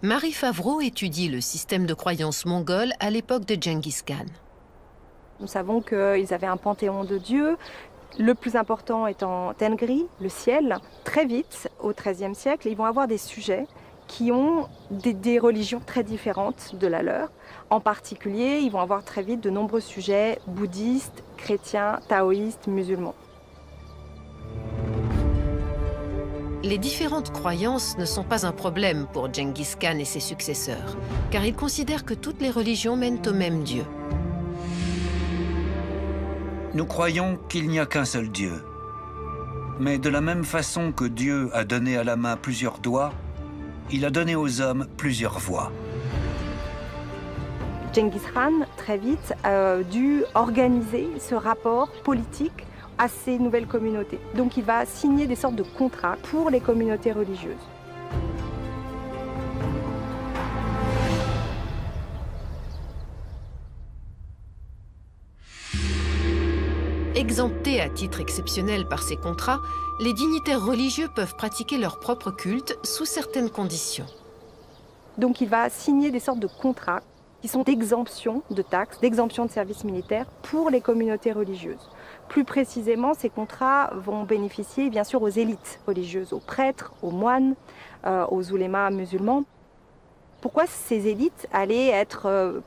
Marie Favreau étudie le système de croyance mongole à l'époque de Genghis Khan. Nous savons qu'ils avaient un panthéon de dieux, le plus important étant Tengri, le ciel. Très vite, au XIIIe siècle, ils vont avoir des sujets qui ont des religions très différentes de la leur. En particulier, ils vont avoir très vite de nombreux sujets bouddhistes, chrétiens, taoïstes, musulmans. Les différentes croyances ne sont pas un problème pour Genghis Khan et ses successeurs, car ils considèrent que toutes les religions mènent au même Dieu. Nous croyons qu'il n'y a qu'un seul Dieu. Mais de la même façon que Dieu a donné à la main plusieurs doigts, il a donné aux hommes plusieurs voix. Genghis Khan, très vite, a dû organiser ce rapport politique à ces nouvelles communautés. Donc il va signer des sortes de contrats pour les communautés religieuses. Exemptés à titre exceptionnel par ces contrats, les dignitaires religieux peuvent pratiquer leur propre culte sous certaines conditions. Donc il va signer des sortes de contrats qui sont d'exemption de taxes, d'exemption de services militaires pour les communautés religieuses. Plus précisément, ces contrats vont bénéficier bien sûr aux élites religieuses, aux prêtres, aux moines, aux oulémas musulmans. Pourquoi ces élites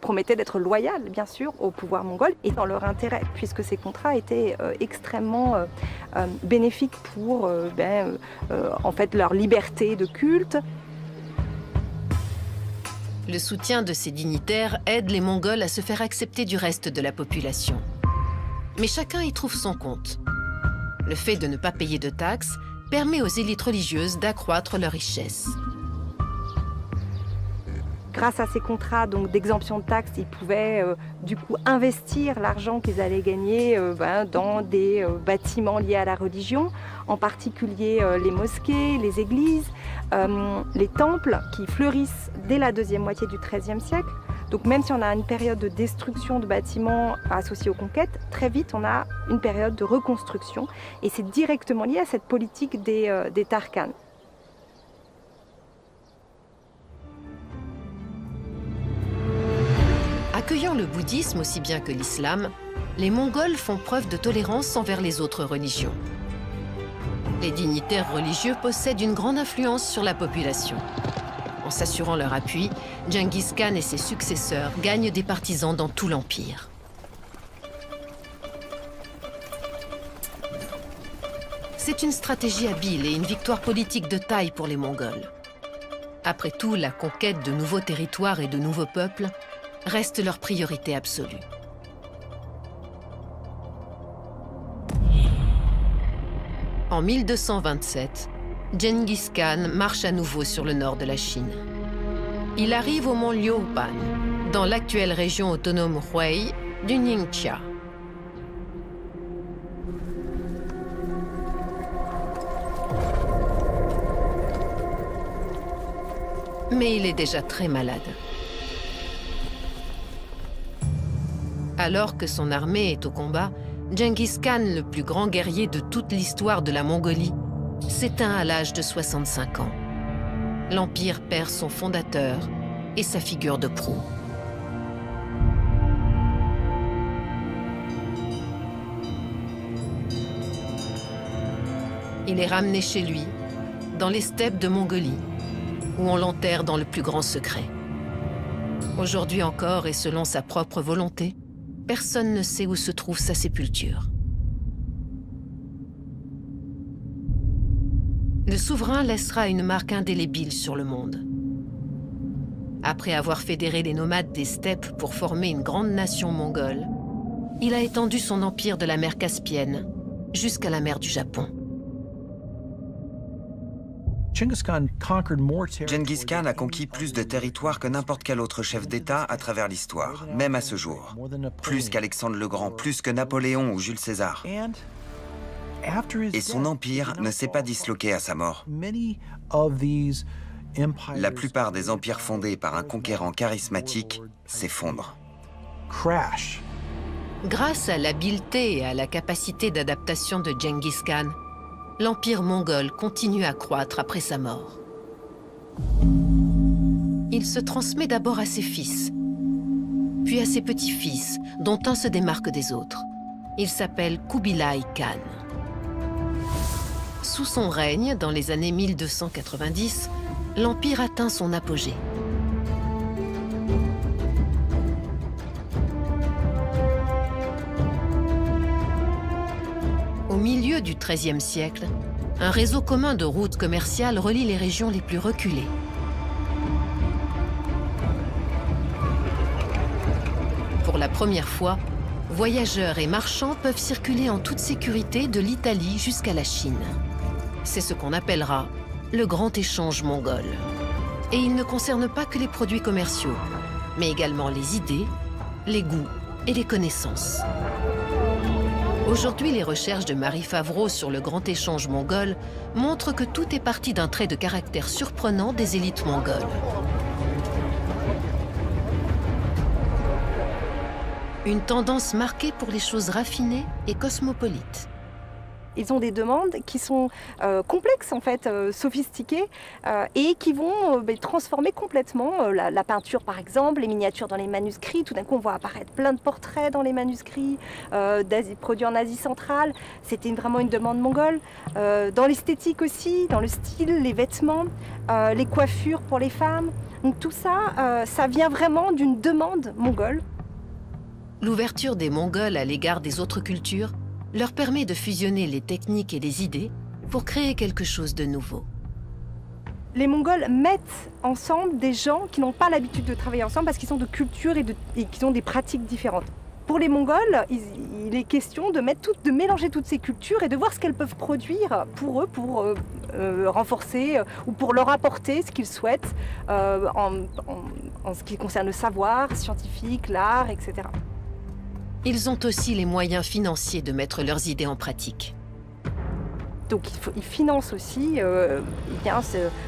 promettaient d'être loyales, bien sûr, au pouvoir mongol et dans leur intérêt, puisque ces contrats étaient extrêmement bénéfiques pour en fait, leur liberté de culte. Le soutien de ces dignitaires aide les Mongols à se faire accepter du reste de la population. Mais chacun y trouve son compte. Le fait de ne pas payer de taxes permet aux élites religieuses d'accroître leur richesse. Grâce à ces contrats d'exemption de taxes, ils pouvaient du coup investir l'argent qu'ils allaient gagner dans des bâtiments liés à la religion, en particulier les mosquées, les églises, les temples qui fleurissent dès la deuxième moitié du XIIIe siècle. Donc même si on a une période de destruction de bâtiments associés aux conquêtes, très vite on a une période de reconstruction et c'est directement lié à cette politique des Tarkans. Accueillant le bouddhisme aussi bien que l'islam, les Mongols font preuve de tolérance envers les autres religions. Les dignitaires religieux possèdent une grande influence sur la population. En s'assurant leur appui, Genghis Khan et ses successeurs gagnent des partisans dans tout l'Empire. C'est une stratégie habile et une victoire politique de taille pour les Mongols. Après tout, la conquête de nouveaux territoires et de nouveaux peuples reste leur priorité absolue. En 1227, Genghis Khan marche à nouveau sur le nord de la Chine. Il arrive au mont Liuban, dans l'actuelle région autonome Hui du Ningxia. Mais il est déjà très malade. Alors que son armée est au combat, Genghis Khan, le plus grand guerrier de toute l'histoire de la Mongolie, s'éteint à l'âge de 65 ans. L'Empire perd son fondateur et sa figure de proue. Il est ramené chez lui, dans les steppes de Mongolie, où on l'enterre dans le plus grand secret. Aujourd'hui encore, et selon sa propre volonté, personne ne sait où se trouve sa sépulture. Le souverain laissera une marque indélébile sur le monde. Après avoir fédéré les nomades des steppes pour former une grande nation mongole, il a étendu son empire de la mer Caspienne jusqu'à la mer du Japon. Genghis Khan a conquis plus de territoires que n'importe quel autre chef d'État à travers l'histoire, même à ce jour. Plus qu'Alexandre le Grand, plus que Napoléon ou Jules César. Et son empire ne s'est pas disloqué à sa mort. La plupart des empires fondés par un conquérant charismatique s'effondrent. Grâce à l'habileté et à la capacité d'adaptation de Genghis Khan, l'empire mongol continue à croître après sa mort. Il se transmet d'abord à ses fils, puis à ses petits-fils, dont un se démarque des autres. Il s'appelle Kubilai Khan. Sous son règne, dans les années 1290, l'empire atteint son apogée. Au milieu du XIIIe siècle, un réseau commun de routes commerciales relie les régions les plus reculées. Pour la première fois, voyageurs et marchands peuvent circuler en toute sécurité de l'Italie jusqu'à la Chine. C'est ce qu'on appellera le grand échange mongol. Et il ne concerne pas que les produits commerciaux, mais également les idées, les goûts et les connaissances. Aujourd'hui, les recherches de Marie Favreau sur le grand échange mongol montrent que tout est parti d'un trait de caractère surprenant des élites mongoles. Une tendance marquée pour les choses raffinées et cosmopolites. Ils ont des demandes qui sont complexes, en fait, sophistiquées, et qui vont transformer complètement la peinture, par exemple, les miniatures dans les manuscrits. Tout d'un coup, on voit apparaître plein de portraits dans les manuscrits, produits en Asie centrale. C'était vraiment une demande mongole. Dans l'esthétique aussi, dans le style, les vêtements, les coiffures pour les femmes. Donc tout ça, ça vient vraiment d'une demande mongole. L'ouverture des Mongols à l'égard des autres cultures leur permet de fusionner les techniques et les idées pour créer quelque chose de nouveau. Les Mongols mettent ensemble des gens qui n'ont pas l'habitude de travailler ensemble parce qu'ils sont de cultures et qu'ils ont des pratiques différentes. Pour les Mongols, il est question de mélanger toutes ces cultures et de voir ce qu'elles peuvent produire pour eux, pour renforcer ou pour leur apporter ce qu'ils souhaitent en ce qui concerne le savoir scientifique, l'art, etc. Ils ont aussi les moyens financiers de mettre leurs idées en pratique. Donc ils financent aussi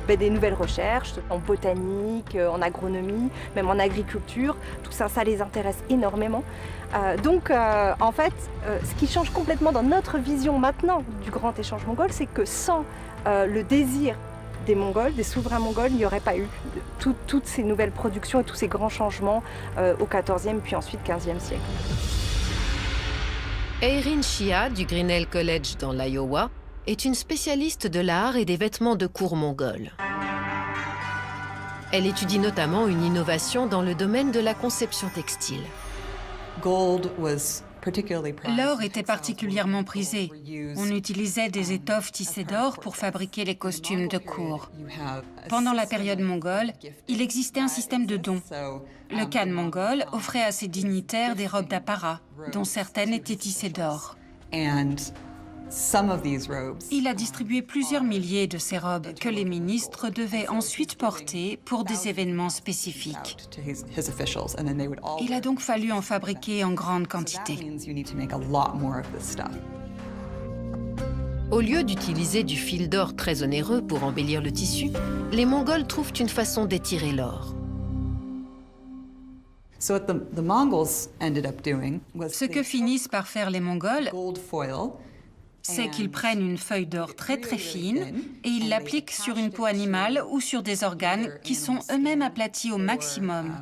des nouvelles recherches en botanique, en agronomie, même en agriculture. Tout ça, ça les intéresse énormément. En fait, ce qui change complètement dans notre vision maintenant du grand échange mongol, c'est que sans le désir des Mongols, des souverains mongols, il n'y aurait pas eu toutes ces nouvelles productions et tous ces grands changements au XIVe puis ensuite XVe siècle. Eirin Shia du Grinnell College dans l'Iowa est une spécialiste de l'art et des vêtements de cour mongols. Elle étudie notamment une innovation dans le domaine de la conception textile. L'or était particulièrement prisé. On utilisait des étoffes tissées d'or pour fabriquer les costumes de cour. Pendant la période mongole, il existait un système de dons. Le khan mongol offrait à ses dignitaires des robes d'apparat, dont certaines étaient tissées d'or. Il a distribué plusieurs milliers de ces robes que les ministres devaient ensuite porter pour des événements spécifiques. Il a donc fallu en fabriquer en grande quantité. Au lieu d'utiliser du fil d'or très onéreux pour embellir le tissu, les Mongols trouvent une façon d'étirer l'or. Ce que finissent par faire les Mongols, c'est qu'ils prennent une feuille d'or très très fine et ils l'appliquent sur une peau animale ou sur des organes qui sont eux-mêmes aplatis au maximum.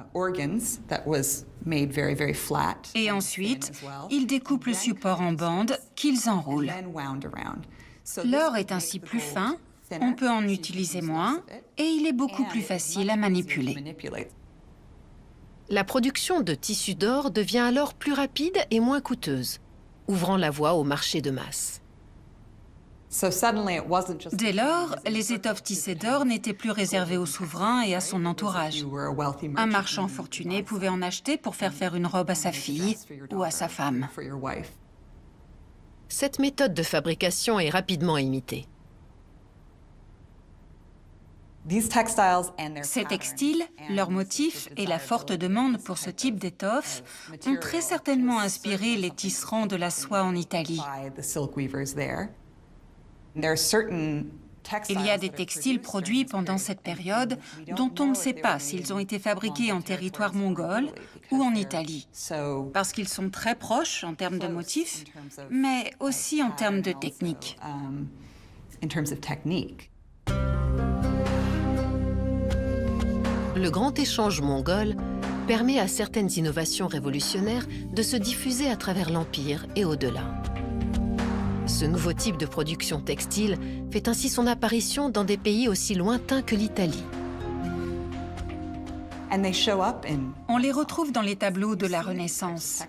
Et ensuite, ils découpent le support en bandes qu'ils enroulent. L'or est ainsi plus fin, on peut en utiliser moins et il est beaucoup plus facile à manipuler. La production de tissu d'or devient alors plus rapide et moins coûteuse, ouvrant la voie au marché de masse. Dès lors, les étoffes tissées d'or n'étaient plus réservées au souverain et à son entourage. Un marchand fortuné pouvait en acheter pour faire une robe à sa fille ou à sa femme. Cette méthode de fabrication est rapidement imitée. Ces textiles, leurs motifs et la forte demande pour ce type d'étoffe ont très certainement inspiré les tisserands de la soie en Italie. Il y a des textiles produits pendant cette période dont on ne sait pas s'ils ont été fabriqués en territoire mongol ou en Italie, parce qu'ils sont très proches en termes de motifs, mais aussi en termes de technique. Le grand échange mongol permet à certaines innovations révolutionnaires de se diffuser à travers l'Empire et au-delà. Ce nouveau type de production textile fait ainsi son apparition dans des pays aussi lointains que l'Italie. On les retrouve dans les tableaux de la Renaissance.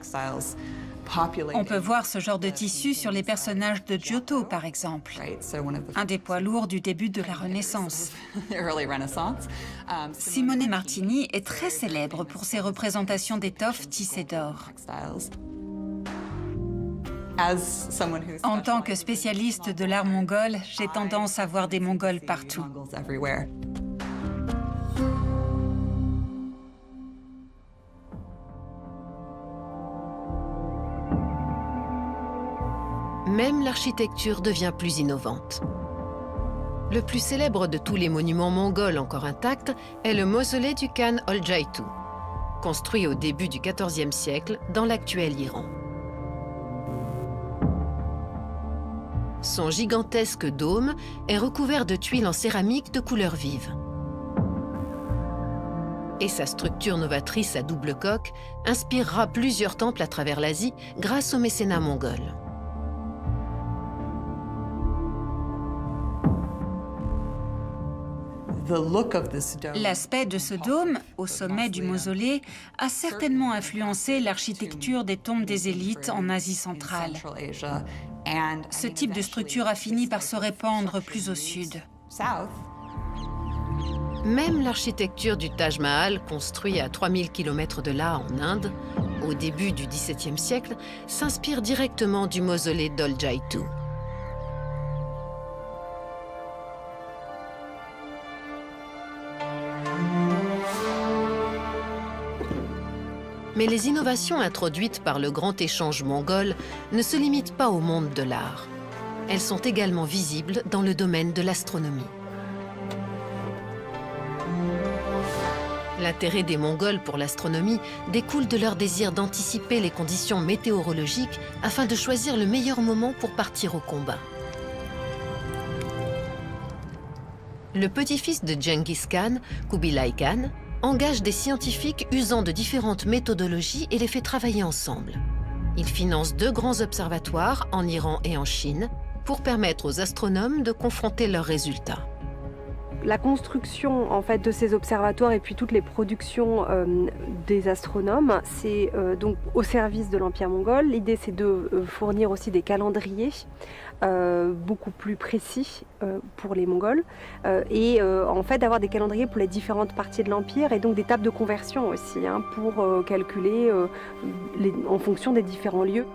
On peut voir ce genre de tissu sur les personnages de Giotto, par exemple, un des poids lourds du début de la Renaissance. Simone Martini est très célèbre pour ses représentations d'étoffes tissées d'or. En tant que spécialiste de l'art mongol, j'ai tendance à voir des Mongols partout. Même l'architecture devient plus innovante. Le plus célèbre de tous les monuments mongols encore intacts est le mausolée du Khan Oljaitu, construit au début du XIVe siècle dans l'actuel Iran. Son gigantesque dôme est recouvert de tuiles en céramique de couleur vive. Et sa structure novatrice à double coque inspirera plusieurs temples à travers l'Asie grâce au mécénat mongol. L'aspect de ce dôme, au sommet du mausolée, a certainement influencé l'architecture des tombes des élites en Asie centrale. Ce type de structure a fini par se répandre plus au sud. Même l'architecture du Taj Mahal, construit à 3000 km de là en Inde, au début du XVIIe siècle, s'inspire directement du mausolée d'Oljaitu. Mais les innovations introduites par le grand échange mongol ne se limitent pas au monde de l'art. Elles sont également visibles dans le domaine de l'astronomie. L'intérêt des Mongols pour l'astronomie découle de leur désir d'anticiper les conditions météorologiques afin de choisir le meilleur moment pour partir au combat. Le petit-fils de Genghis Khan, Kubilai Khan, engage des scientifiques usant de différentes méthodologies et les fait travailler ensemble. Il finance 2 grands observatoires en Iran et en Chine pour permettre aux astronomes de confronter leurs résultats. La construction en fait de ces observatoires et puis toutes les productions des astronomes, c'est donc au service de l'Empire mongol. L'idée c'est de fournir aussi des calendriers beaucoup plus précis pour les Mongols et en fait d'avoir des calendriers pour les différentes parties de l'Empire et donc des tables de conversion aussi pour calculer en fonction des différents lieux.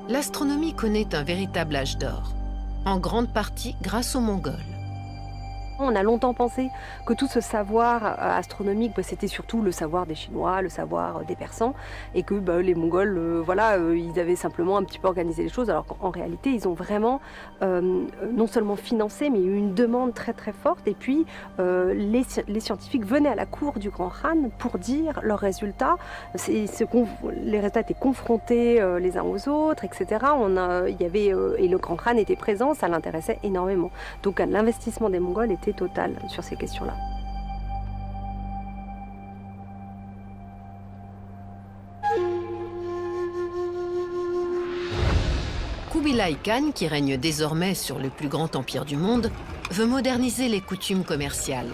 L'astronomie connaît un véritable âge d'or, en grande partie grâce aux Mongols. On a longtemps pensé que tout ce savoir astronomique, c'était surtout le savoir des Chinois, le savoir des Persans, et que les Mongols, ils avaient simplement un petit peu organisé les choses, alors qu'en réalité, ils ont vraiment non seulement financé, mais eu une demande très très forte, et puis les scientifiques venaient à la cour du Grand Khan pour dire leurs résultats. Les résultats étaient confrontés les uns aux autres, etc. Et le Grand Khan était présent, ça l'intéressait énormément. Donc l'investissement des Mongols était total sur ces questions-là. Kubilai Khan, qui règne désormais sur le plus grand empire du monde, veut moderniser les coutumes commerciales.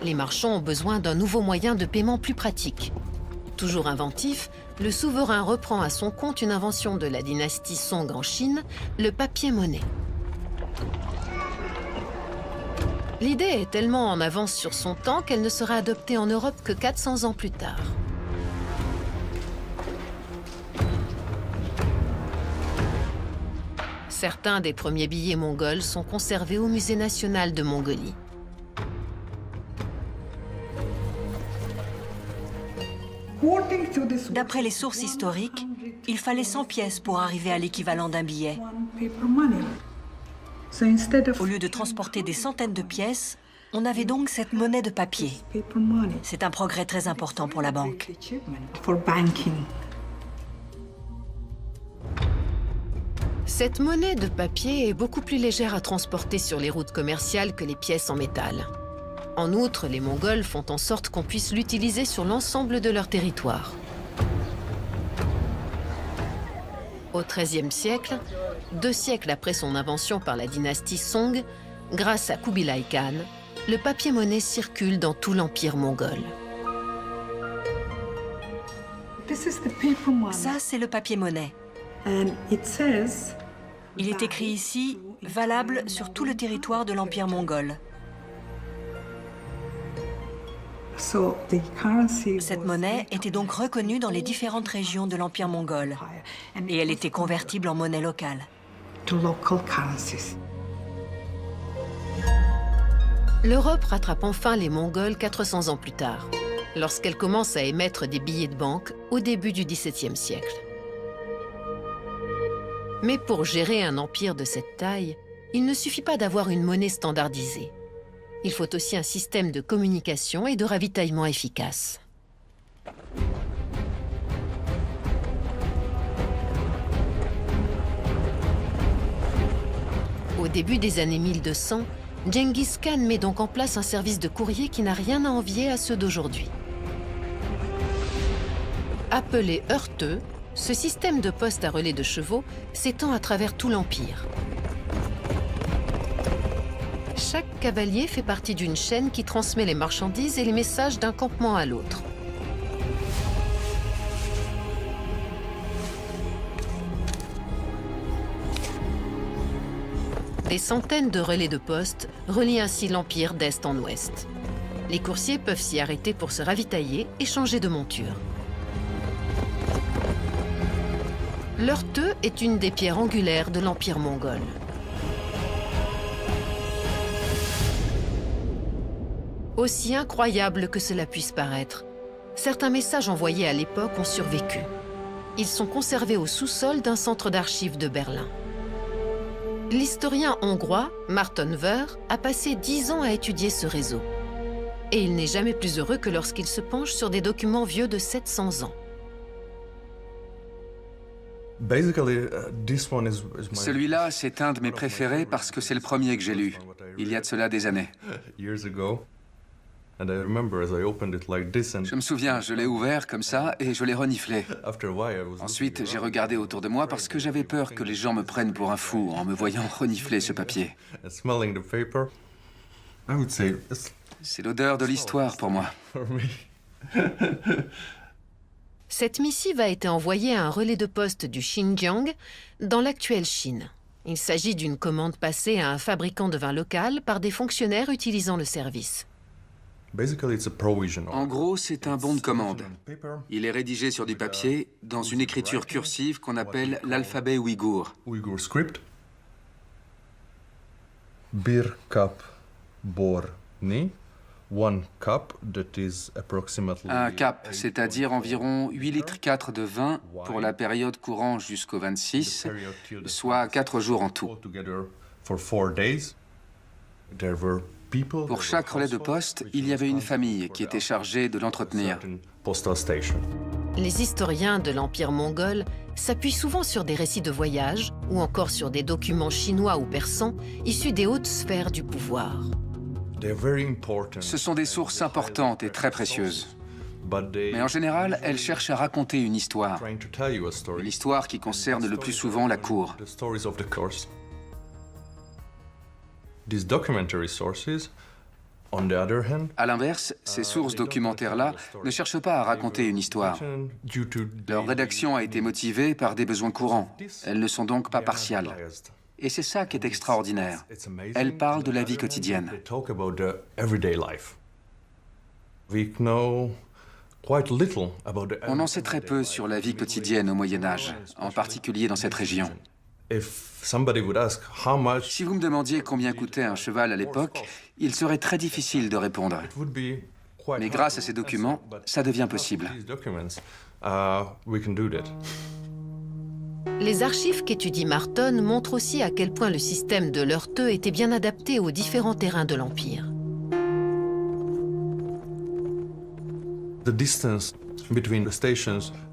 Les marchands ont besoin d'un nouveau moyen de paiement plus pratique. Toujours inventif, le souverain reprend à son compte une invention de la dynastie Song en Chine, le papier-monnaie. L'idée est tellement en avance sur son temps qu'elle ne sera adoptée en Europe que 400 ans plus tard. Certains des premiers billets mongols sont conservés au Musée national de Mongolie. D'après les sources historiques, il fallait 100 pièces pour arriver à l'équivalent d'un billet. Au lieu de transporter des centaines de pièces, on avait donc cette monnaie de papier. C'est un progrès très important pour la banque. Cette monnaie de papier est beaucoup plus légère à transporter sur les routes commerciales que les pièces en métal. En outre, les Mongols font en sorte qu'on puisse l'utiliser sur l'ensemble de leur territoire. Au XIIIe siècle, 2 siècles après son invention par la dynastie Song, grâce à Kubilai Khan, le papier-monnaie circule dans tout l'empire mongol. Ça, c'est le papier-monnaie. Il est écrit ici « valable sur tout le territoire de l'empire mongol ». Cette monnaie était donc reconnue dans les différentes régions de l'empire mongol et elle était convertible en monnaie locale. L'Europe rattrape enfin les Mongols 400 ans plus tard, lorsqu'elle commence à émettre des billets de banque au début du XVIIe siècle. Mais pour gérer un empire de cette taille, il ne suffit pas d'avoir une monnaie standardisée. Il faut aussi un système de communication et de ravitaillement efficace. Au début des années 1200, Genghis Khan met donc en place un service de courrier qui n'a rien à envier à ceux d'aujourd'hui. Appelé heurteux, ce système de poste à relais de chevaux s'étend à travers tout l'empire. Chaque cavalier fait partie d'une chaîne qui transmet les marchandises et les messages d'un campement à l'autre. Des centaines de relais de poste relient ainsi l'empire d'est en ouest. Les coursiers peuvent s'y arrêter pour se ravitailler et changer de monture. L'heurteux est une des pierres angulaires de l'empire mongol. Aussi incroyable que cela puisse paraître, certains messages envoyés à l'époque ont survécu. Ils sont conservés au sous-sol d'un centre d'archives de Berlin. L'historien hongrois Marton Wöhr a passé 10 ans à étudier ce réseau. Et il n'est jamais plus heureux que lorsqu'il se penche sur des documents vieux de 700 ans. Celui-là, c'est un de mes préférés parce que c'est le premier que j'ai lu, il y a de cela des années. Je me souviens, je l'ai ouvert comme ça et je l'ai reniflé. Ensuite, j'ai regardé autour de moi parce que j'avais peur que les gens me prennent pour un fou en me voyant renifler ce papier. C'est l'odeur de l'histoire pour moi. Cette missive a été envoyée à un relais de poste du Xinjiang, dans l'actuelle Chine. Il s'agit d'une commande passée à un fabricant de vin local par des fonctionnaires utilisant le service. En gros, c'est un bon de commande. Il est rédigé sur du papier, dans une écriture cursive qu'on appelle l'alphabet ouïghour. Un cap, c'est-à-dire environ 8,4 litres de vin pour la période courant jusqu'au 26, soit 4 jours en tout. Pour chaque relais de poste, il y avait une famille qui était chargée de l'entretenir. Les historiens de l'Empire mongol s'appuient souvent sur des récits de voyage ou encore sur des documents chinois ou persans issus des hautes sphères du pouvoir. Ce sont des sources importantes et très précieuses. Mais en général, elles cherchent à raconter une histoire qui concerne le plus souvent la cour. À l'inverse, ces sources documentaires-là ne cherchent pas à raconter une histoire. Leur rédaction a été motivée par des besoins courants. Elles ne sont donc pas partiales. Et c'est ça qui est extraordinaire. Elles parlent de la vie quotidienne. On en sait très peu sur la vie quotidienne au Moyen-Âge, en particulier dans cette région. Si vous me demandiez combien coûtait un cheval à l'époque, il serait très difficile de répondre. Mais grâce à ces documents, ça devient possible. Les archives qu'étudie Marton montrent aussi à quel point le système de l'heurteux était bien adapté aux différents terrains de l'Empire.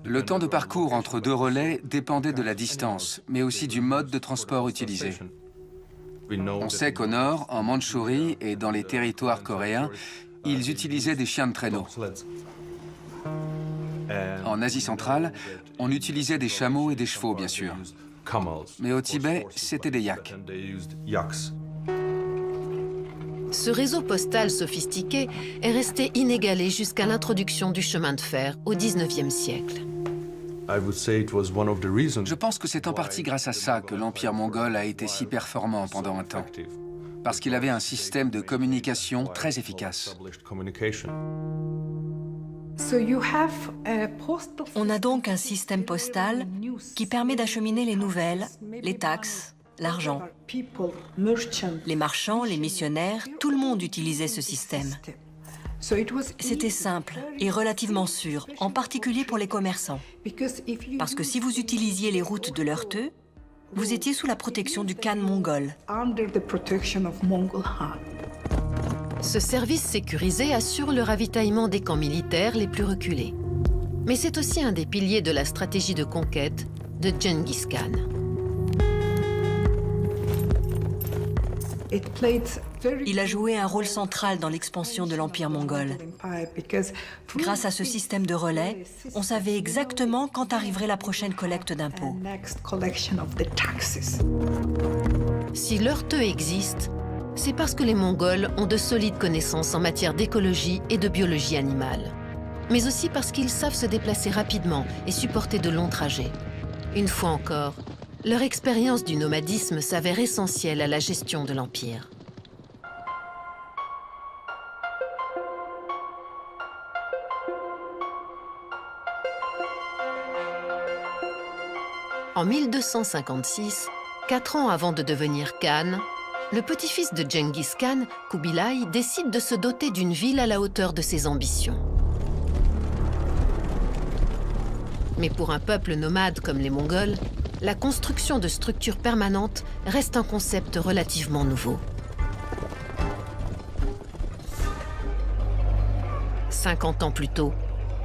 Le temps de parcours entre deux relais dépendait de la distance, mais aussi du mode de transport utilisé. On sait qu'au nord, en Mandchourie et dans les territoires coréens, ils utilisaient des chiens de traîneau. En Asie centrale, on utilisait des chameaux et des chevaux, bien sûr. Mais au Tibet, c'était des yaks. Ce réseau postal sophistiqué est resté inégalé jusqu'à l'introduction du chemin de fer au XIXe siècle. Je pense que c'est en partie grâce à ça que l'Empire mongol a été si performant pendant un temps, parce qu'il avait un système de communication très efficace. On a donc un système postal qui permet d'acheminer les nouvelles, les taxes, l'argent. Les marchands, les missionnaires, tout le monde utilisait ce système. C'était simple et relativement sûr, en particulier pour les commerçants. Parce que si vous utilisiez les routes de l'heurteux, vous étiez sous la protection du Khan mongol. Ce service sécurisé assure le ravitaillement des camps militaires les plus reculés. Mais c'est aussi un des piliers de la stratégie de conquête de Genghis Khan. Il a joué un rôle central dans l'expansion de l'Empire mongol. Grâce à ce système de relais, on savait exactement quand arriverait la prochaine collecte d'impôts. Si l'heurteux existe, c'est parce que les Mongols ont de solides connaissances en matière d'écologie et de biologie animale. Mais aussi parce qu'ils savent se déplacer rapidement et supporter de longs trajets. Une fois encore, leur expérience du nomadisme s'avère essentielle à la gestion de l'Empire. En 1256, 4 ans avant de devenir Khan, le petit-fils de Genghis Khan, Kubilai, décide de se doter d'une ville à la hauteur de ses ambitions. Mais pour un peuple nomade comme les Mongols, la construction de structures permanentes reste un concept relativement nouveau. 50 ans plus tôt,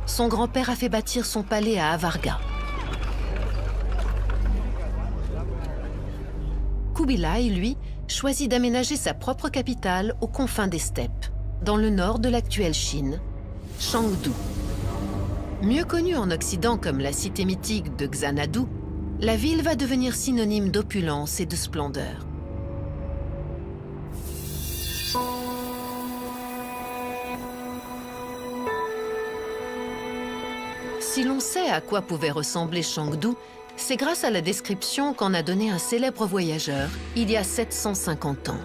son grand-père a fait bâtir son palais à Avarga. Kubilai, lui, choisit d'aménager sa propre capitale aux confins des steppes, dans le nord de l'actuelle Chine, Chengdu. Mieux connue en Occident comme la cité mythique de Xanadu, la ville va devenir synonyme d'opulence et de splendeur. Si l'on sait à quoi pouvait ressembler Chengdu, c'est grâce à la description qu'en a donnée un célèbre voyageur il y a 750 ans.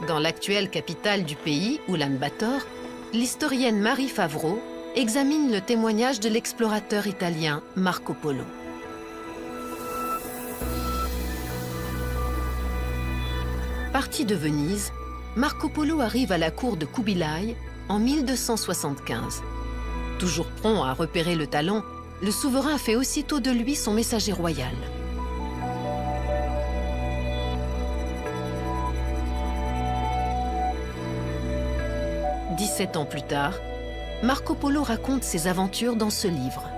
Dans l'actuelle capitale du pays, Oulan-Bator, l'historienne Marie Favreau examine le témoignage de l'explorateur italien Marco Polo. Parti de Venise, Marco Polo arrive à la cour de Kubilai en 1275. Toujours prompt à repérer le talent, le souverain fait aussitôt de lui son messager royal. « 17 ans plus tard, Marco Polo raconte ses aventures dans ce livre.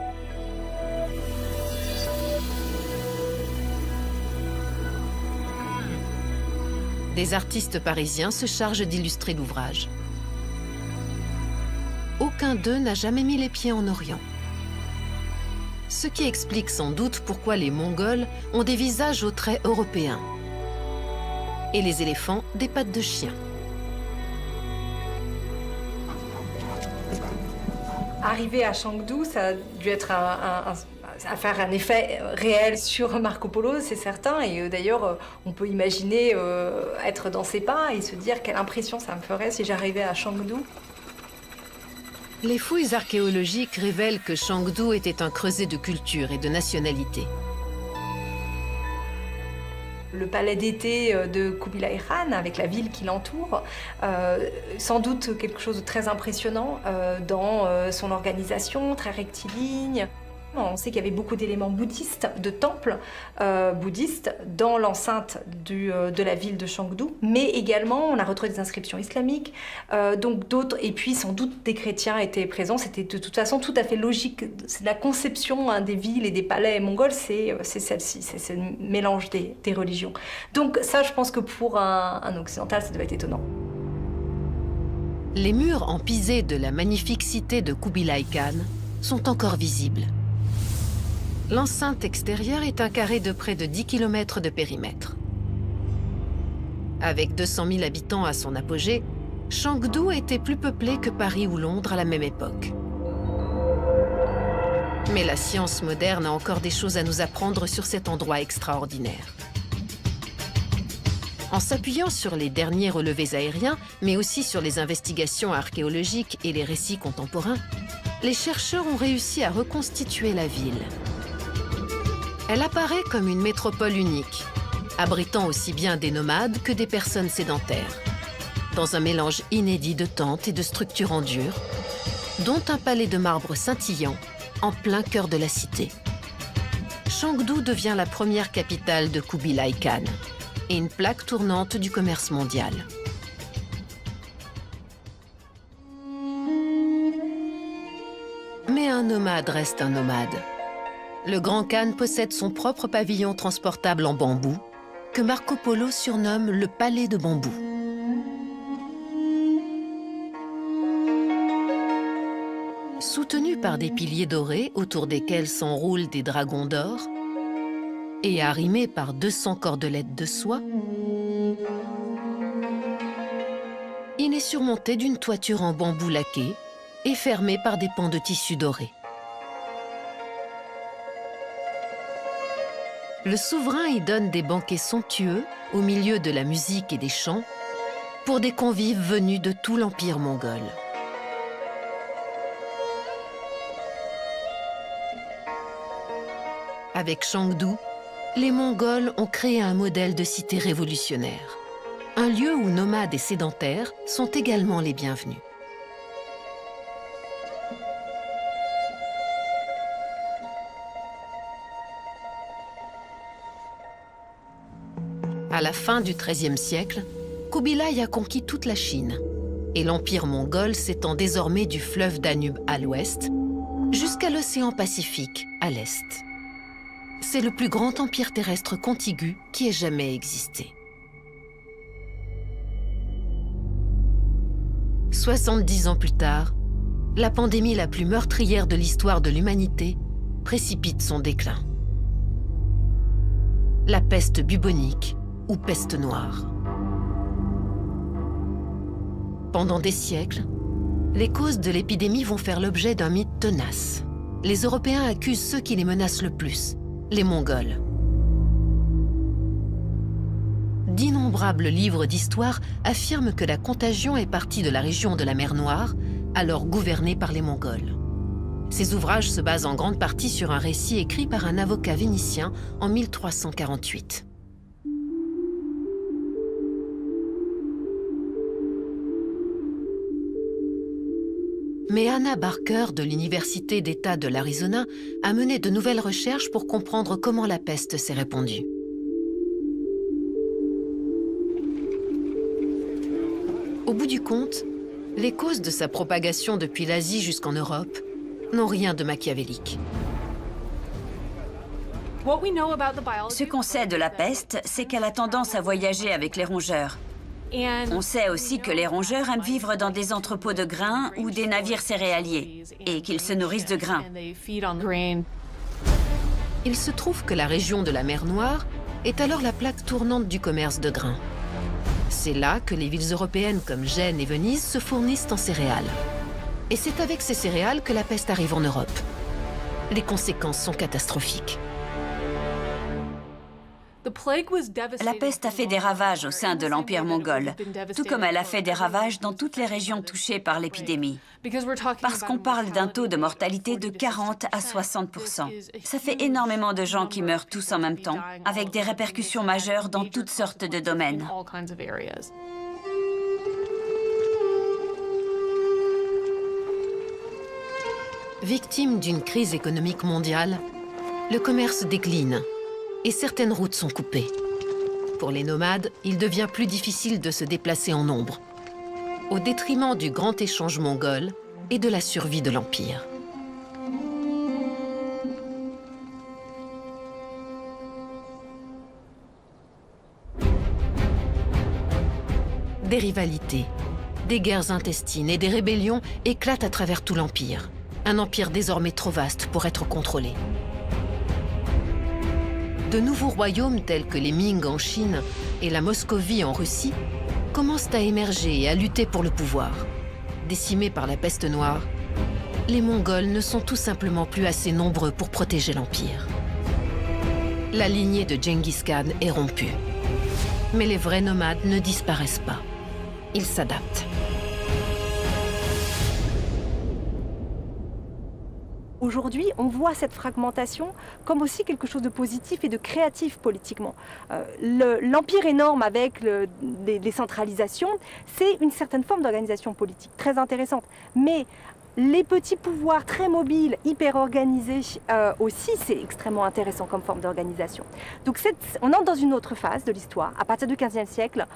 Des artistes parisiens se chargent d'illustrer l'ouvrage. Aucun d'eux n'a jamais mis les pieds en Orient. Ce qui explique sans doute pourquoi les Mongols ont des visages aux traits européens et les éléphants des pattes de chien. Arriver à Chengdu, ça a dû être faire un effet réel sur Marco Polo, c'est certain. Et d'ailleurs, on peut imaginer être dans ses pas et se dire quelle impression ça me ferait si j'arrivais à Chengdu. Les fouilles archéologiques révèlent que Chengdu était un creuset de culture et de nationalité. Le palais d'été de Kubilai Khan, avec la ville qui l'entoure, sans doute quelque chose de très impressionnant dans son organisation, très rectiligne. On sait qu'il y avait beaucoup d'éléments bouddhistes, de temples bouddhistes dans l'enceinte de la ville de Chengdu, mais également on a retrouvé des inscriptions islamiques, donc d'autres, et puis sans doute des chrétiens étaient présents. C'était de toute façon tout à fait logique. C'est la conception des villes et des palais mongols, c'est celle-ci, c'est le mélange des religions. Donc ça, je pense que pour un occidental, ça devait être étonnant. Les murs en pisé de la magnifique cité de Kubilai Khan sont encore visibles. L'enceinte extérieure est un carré de près de 10 km de périmètre. Avec 200 000 habitants à son apogée, Chengdu était plus peuplé que Paris ou Londres à la même époque. Mais la science moderne a encore des choses à nous apprendre sur cet endroit extraordinaire. En s'appuyant sur les derniers relevés aériens, mais aussi sur les investigations archéologiques et les récits contemporains, les chercheurs ont réussi à reconstituer la ville. Elle apparaît comme une métropole unique, abritant aussi bien des nomades que des personnes sédentaires, dans un mélange inédit de tentes et de structures en dur, dont un palais de marbre scintillant en plein cœur de la cité. Chengdu devient la première capitale de Kubilai Khan et une plaque tournante du commerce mondial. Mais un nomade reste un nomade. Le Grand Khan possède son propre pavillon transportable en bambou, que Marco Polo surnomme le palais de bambou. Soutenu par des piliers dorés autour desquels s'enroulent des dragons d'or et arrimé par 200 cordelettes de soie, il est surmonté d'une toiture en bambou laqué et fermé par des pans de tissu doré. Le souverain y donne des banquets somptueux au milieu de la musique et des chants pour des convives venus de tout l'empire mongol. Avec Chengdu, les Mongols ont créé un modèle de cité révolutionnaire, un lieu où nomades et sédentaires sont également les bienvenus. À la fin du XIIIe siècle, Kubilai a conquis toute la Chine et l'empire mongol s'étend désormais du fleuve Danube à l'ouest jusqu'à l'océan Pacifique à l'est. C'est le plus grand empire terrestre contigu qui ait jamais existé. 70 ans plus tard, la pandémie la plus meurtrière de l'histoire de l'humanité précipite son déclin. La peste bubonique ou peste noire. Pendant des siècles, les causes de l'épidémie vont faire l'objet d'un mythe tenace. Les Européens accusent ceux qui les menacent le plus, les Mongols. D'innombrables livres d'histoire affirment que la contagion est partie de la région de la mer Noire, alors gouvernée par les Mongols. Ces ouvrages se basent en grande partie sur un récit écrit par un avocat vénitien en 1348. Mais Anna Barker de l'Université d'État de l'Arizona a mené de nouvelles recherches pour comprendre comment la peste s'est répandue. Au bout du compte, les causes de sa propagation depuis l'Asie jusqu'en Europe n'ont rien de machiavélique. Ce qu'on sait de la peste, c'est qu'elle a tendance à voyager avec les rongeurs. On sait aussi que les rongeurs aiment vivre dans des entrepôts de grains ou des navires céréaliers, et qu'ils se nourrissent de grains. Il se trouve que la région de la mer Noire est alors la plaque tournante du commerce de grains. C'est là que les villes européennes comme Gênes et Venise se fournissent en céréales. Et c'est avec ces céréales que la peste arrive en Europe. Les conséquences sont catastrophiques. La peste a fait des ravages au sein de l'Empire mongol, tout comme elle a fait des ravages dans toutes les régions touchées par l'épidémie. Parce qu'on parle d'un taux de mortalité de 40 à 60%. Ça fait énormément de gens qui meurent tous en même temps, avec des répercussions majeures dans toutes sortes de domaines. Victime d'une crise économique mondiale, le commerce décline et certaines routes sont coupées. Pour les nomades, il devient plus difficile de se déplacer en nombre, au détriment du grand échange mongol et de la survie de l'Empire. Des rivalités, des guerres intestines et des rébellions éclatent à travers tout l'Empire. Un empire désormais trop vaste pour être contrôlé. De nouveaux royaumes tels que les Ming en Chine et la Moscovie en Russie commencent à émerger et à lutter pour le pouvoir. Décimés par la peste noire, les Mongols ne sont tout simplement plus assez nombreux pour protéger l'Empire. La lignée de Genghis Khan est rompue. Mais les vrais nomades ne disparaissent pas. Ils s'adaptent. Aujourd'hui, on voit cette fragmentation comme aussi quelque chose de positif et de créatif politiquement. L'empire énorme avec les centralisations, c'est une certaine forme d'organisation politique très intéressante. Mais les petits pouvoirs très mobiles, hyper organisés aussi, c'est extrêmement intéressant comme forme d'organisation. Donc on entre dans une autre phase de l'histoire. À partir du XVe siècle,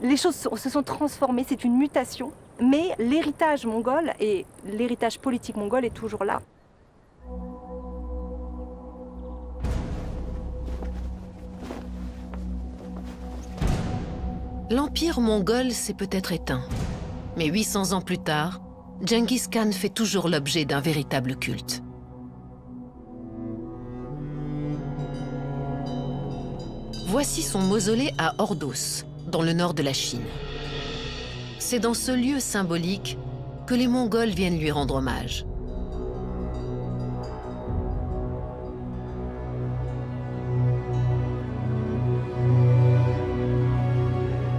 les choses se sont transformées, c'est une mutation. Mais l'héritage mongol et l'héritage politique mongol est toujours là. L'empire mongol s'est peut-être éteint. Mais 800 ans plus tard, Genghis Khan fait toujours l'objet d'un véritable culte. Voici son mausolée à Ordos, dans le nord de la Chine. C'est dans ce lieu symbolique que les Mongols viennent lui rendre hommage.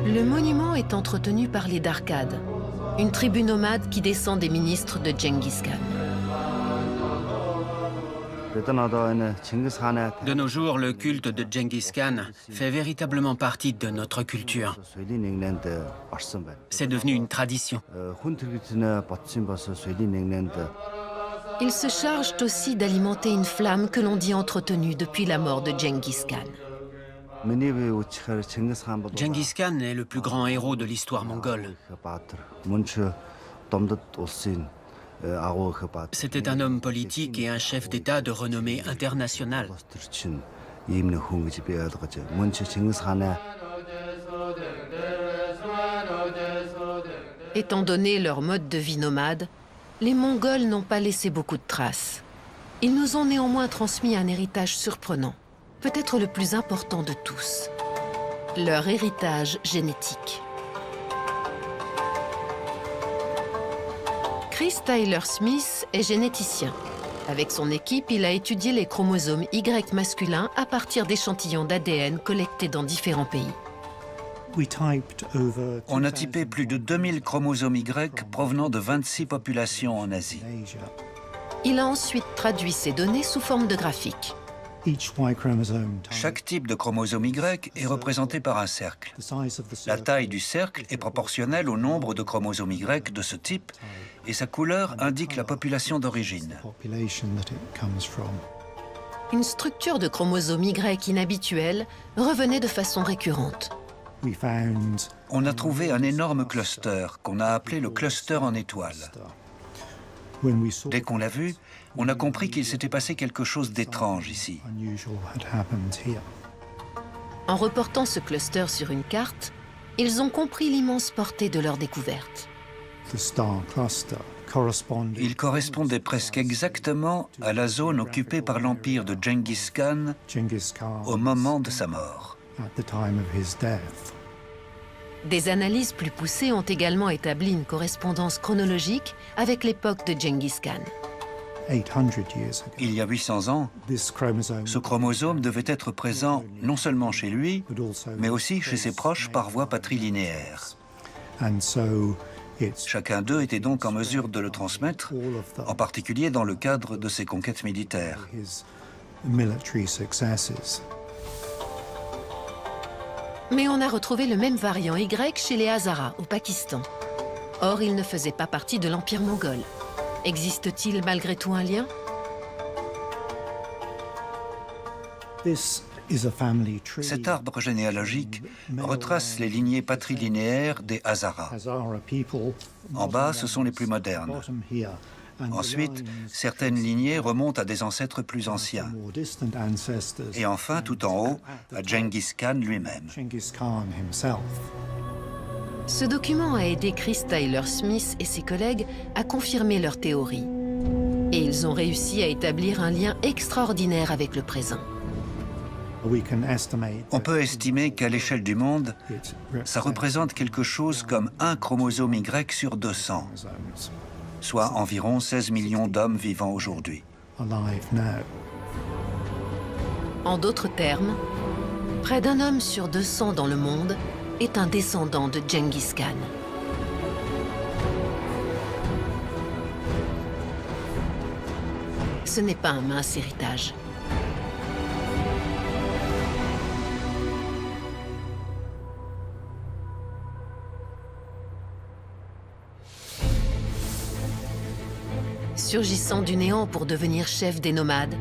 Le monument est entretenu par les Darkades, une tribu nomade qui descend des ministres de Genghis Khan. De nos jours, le culte de Genghis Khan fait véritablement partie de notre culture. C'est devenu une tradition. Ils se chargent aussi d'alimenter une flamme que l'on dit entretenue depuis la mort de Genghis Khan. Genghis Khan est le plus grand héros de l'histoire mongole. C'était un homme politique et un chef d'État de renommée internationale. Étant donné leur mode de vie nomade, les Mongols n'ont pas laissé beaucoup de traces. Ils nous ont néanmoins transmis un héritage surprenant, peut-être le plus important de tous, leur héritage génétique. Chris Tyler Smith est généticien. Avec son équipe, il a étudié les chromosomes Y masculins à partir d'échantillons d'ADN collectés dans différents pays. On a typé plus de 2000 chromosomes Y provenant de 26 populations en Asie. Il a ensuite traduit ces données sous forme de graphiques. Chaque type de chromosome Y est représenté par un cercle. La taille du cercle est proportionnelle au nombre de chromosomes Y de ce type et sa couleur indique la population d'origine. Une structure de chromosome Y inhabituelle revenait de façon récurrente. On a trouvé un énorme cluster qu'on a appelé le cluster en étoile. Dès qu'on l'a vu, on a compris qu'il s'était passé quelque chose d'étrange ici. En reportant ce cluster sur une carte, ils ont compris l'immense portée de leur découverte. Il correspondait presque exactement à la zone occupée par l'empire de Genghis Khan au moment de sa mort. Des analyses plus poussées ont également établi une correspondance chronologique avec l'époque de Genghis Khan. Il y a 800 ans, ce chromosome devait être présent non seulement chez lui, mais aussi chez ses proches par voie patrilinéaire. Chacun d'eux était donc en mesure de le transmettre, en particulier dans le cadre de ses conquêtes militaires. Mais on a retrouvé le même variant Y chez les Hazaras, au Pakistan. Or, il ne faisait pas partie de l'Empire mongol. Existe-t-il malgré tout un lien? Cet arbre généalogique retrace les lignées patrilinéaires des Hazaras. En bas, ce sont les plus modernes. Ensuite, certaines lignées remontent à des ancêtres plus anciens. Et enfin, tout en haut, à Genghis Khan lui-même. Ce document a aidé Chris Tyler Smith et ses collègues à confirmer leur théorie. Et ils ont réussi à établir un lien extraordinaire avec le présent. On peut estimer qu'à l'échelle du monde, ça représente quelque chose comme un chromosome Y sur 200. Soit environ 16 millions d'hommes vivant aujourd'hui. En d'autres termes, près d'un homme sur 200 dans le monde est un descendant de Genghis Khan. Ce n'est pas un mince héritage. Surgissant du néant pour devenir chef des nomades,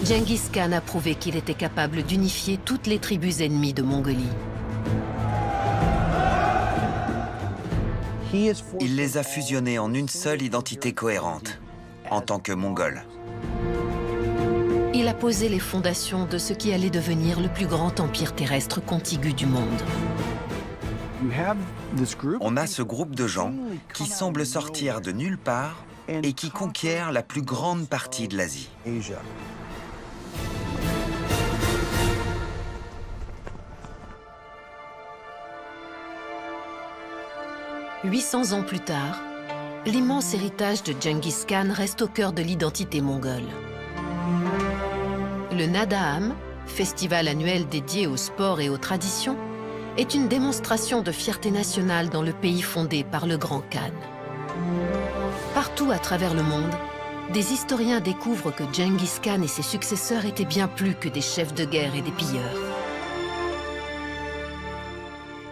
Genghis Khan a prouvé qu'il était capable d'unifier toutes les tribus ennemies de Mongolie. Il les a fusionnés en une seule identité cohérente, en tant que Mongol. Il a posé les fondations de ce qui allait devenir le plus grand empire terrestre contigu du monde. On a ce groupe de gens qui semblent sortir de nulle part et qui conquièrent la plus grande partie de l'Asie. 800 ans plus tard, l'immense héritage de Genghis Khan reste au cœur de l'identité mongole. Le Nadaam, festival annuel dédié au sport et aux traditions, est une démonstration de fierté nationale dans le pays fondé par le grand Khan. Partout à travers le monde, des historiens découvrent que Genghis Khan et ses successeurs étaient bien plus que des chefs de guerre et des pilleurs.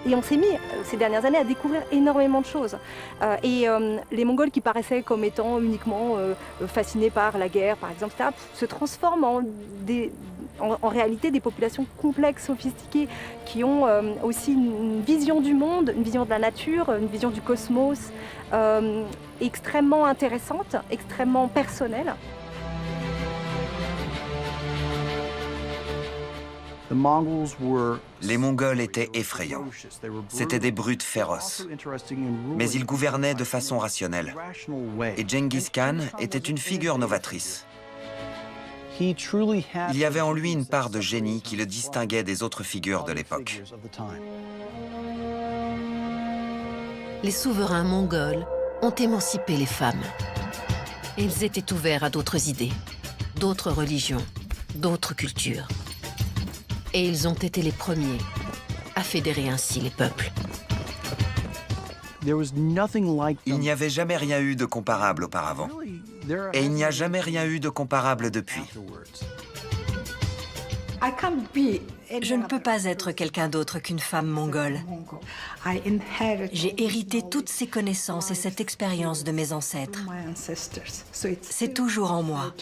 Et on s'est mis, ces dernières années, à découvrir énormément de choses. Les Mongols qui paraissaient comme étant uniquement fascinés par la guerre, par exemple, se transforment en réalité des populations complexes, sophistiquées, qui ont aussi une vision du monde, une vision de la nature, une vision du cosmos extrêmement intéressante, extrêmement personnelle. Les Mongols étaient effrayants. C'étaient des brutes féroces. Mais ils gouvernaient de façon rationnelle. Et Genghis Khan était une figure novatrice. Il y avait en lui une part de génie qui le distinguait des autres figures de l'époque. Les souverains mongols ont émancipé les femmes. Ils étaient ouverts à d'autres idées, d'autres religions, d'autres cultures. Et ils ont été les premiers à fédérer ainsi les peuples. Il n'y avait jamais rien eu de comparable auparavant. Et il n'y a jamais rien eu de comparable depuis. Je ne peux pas être quelqu'un d'autre qu'une femme mongole. J'ai hérité toutes ces connaissances et cette expérience de mes ancêtres. C'est toujours en moi.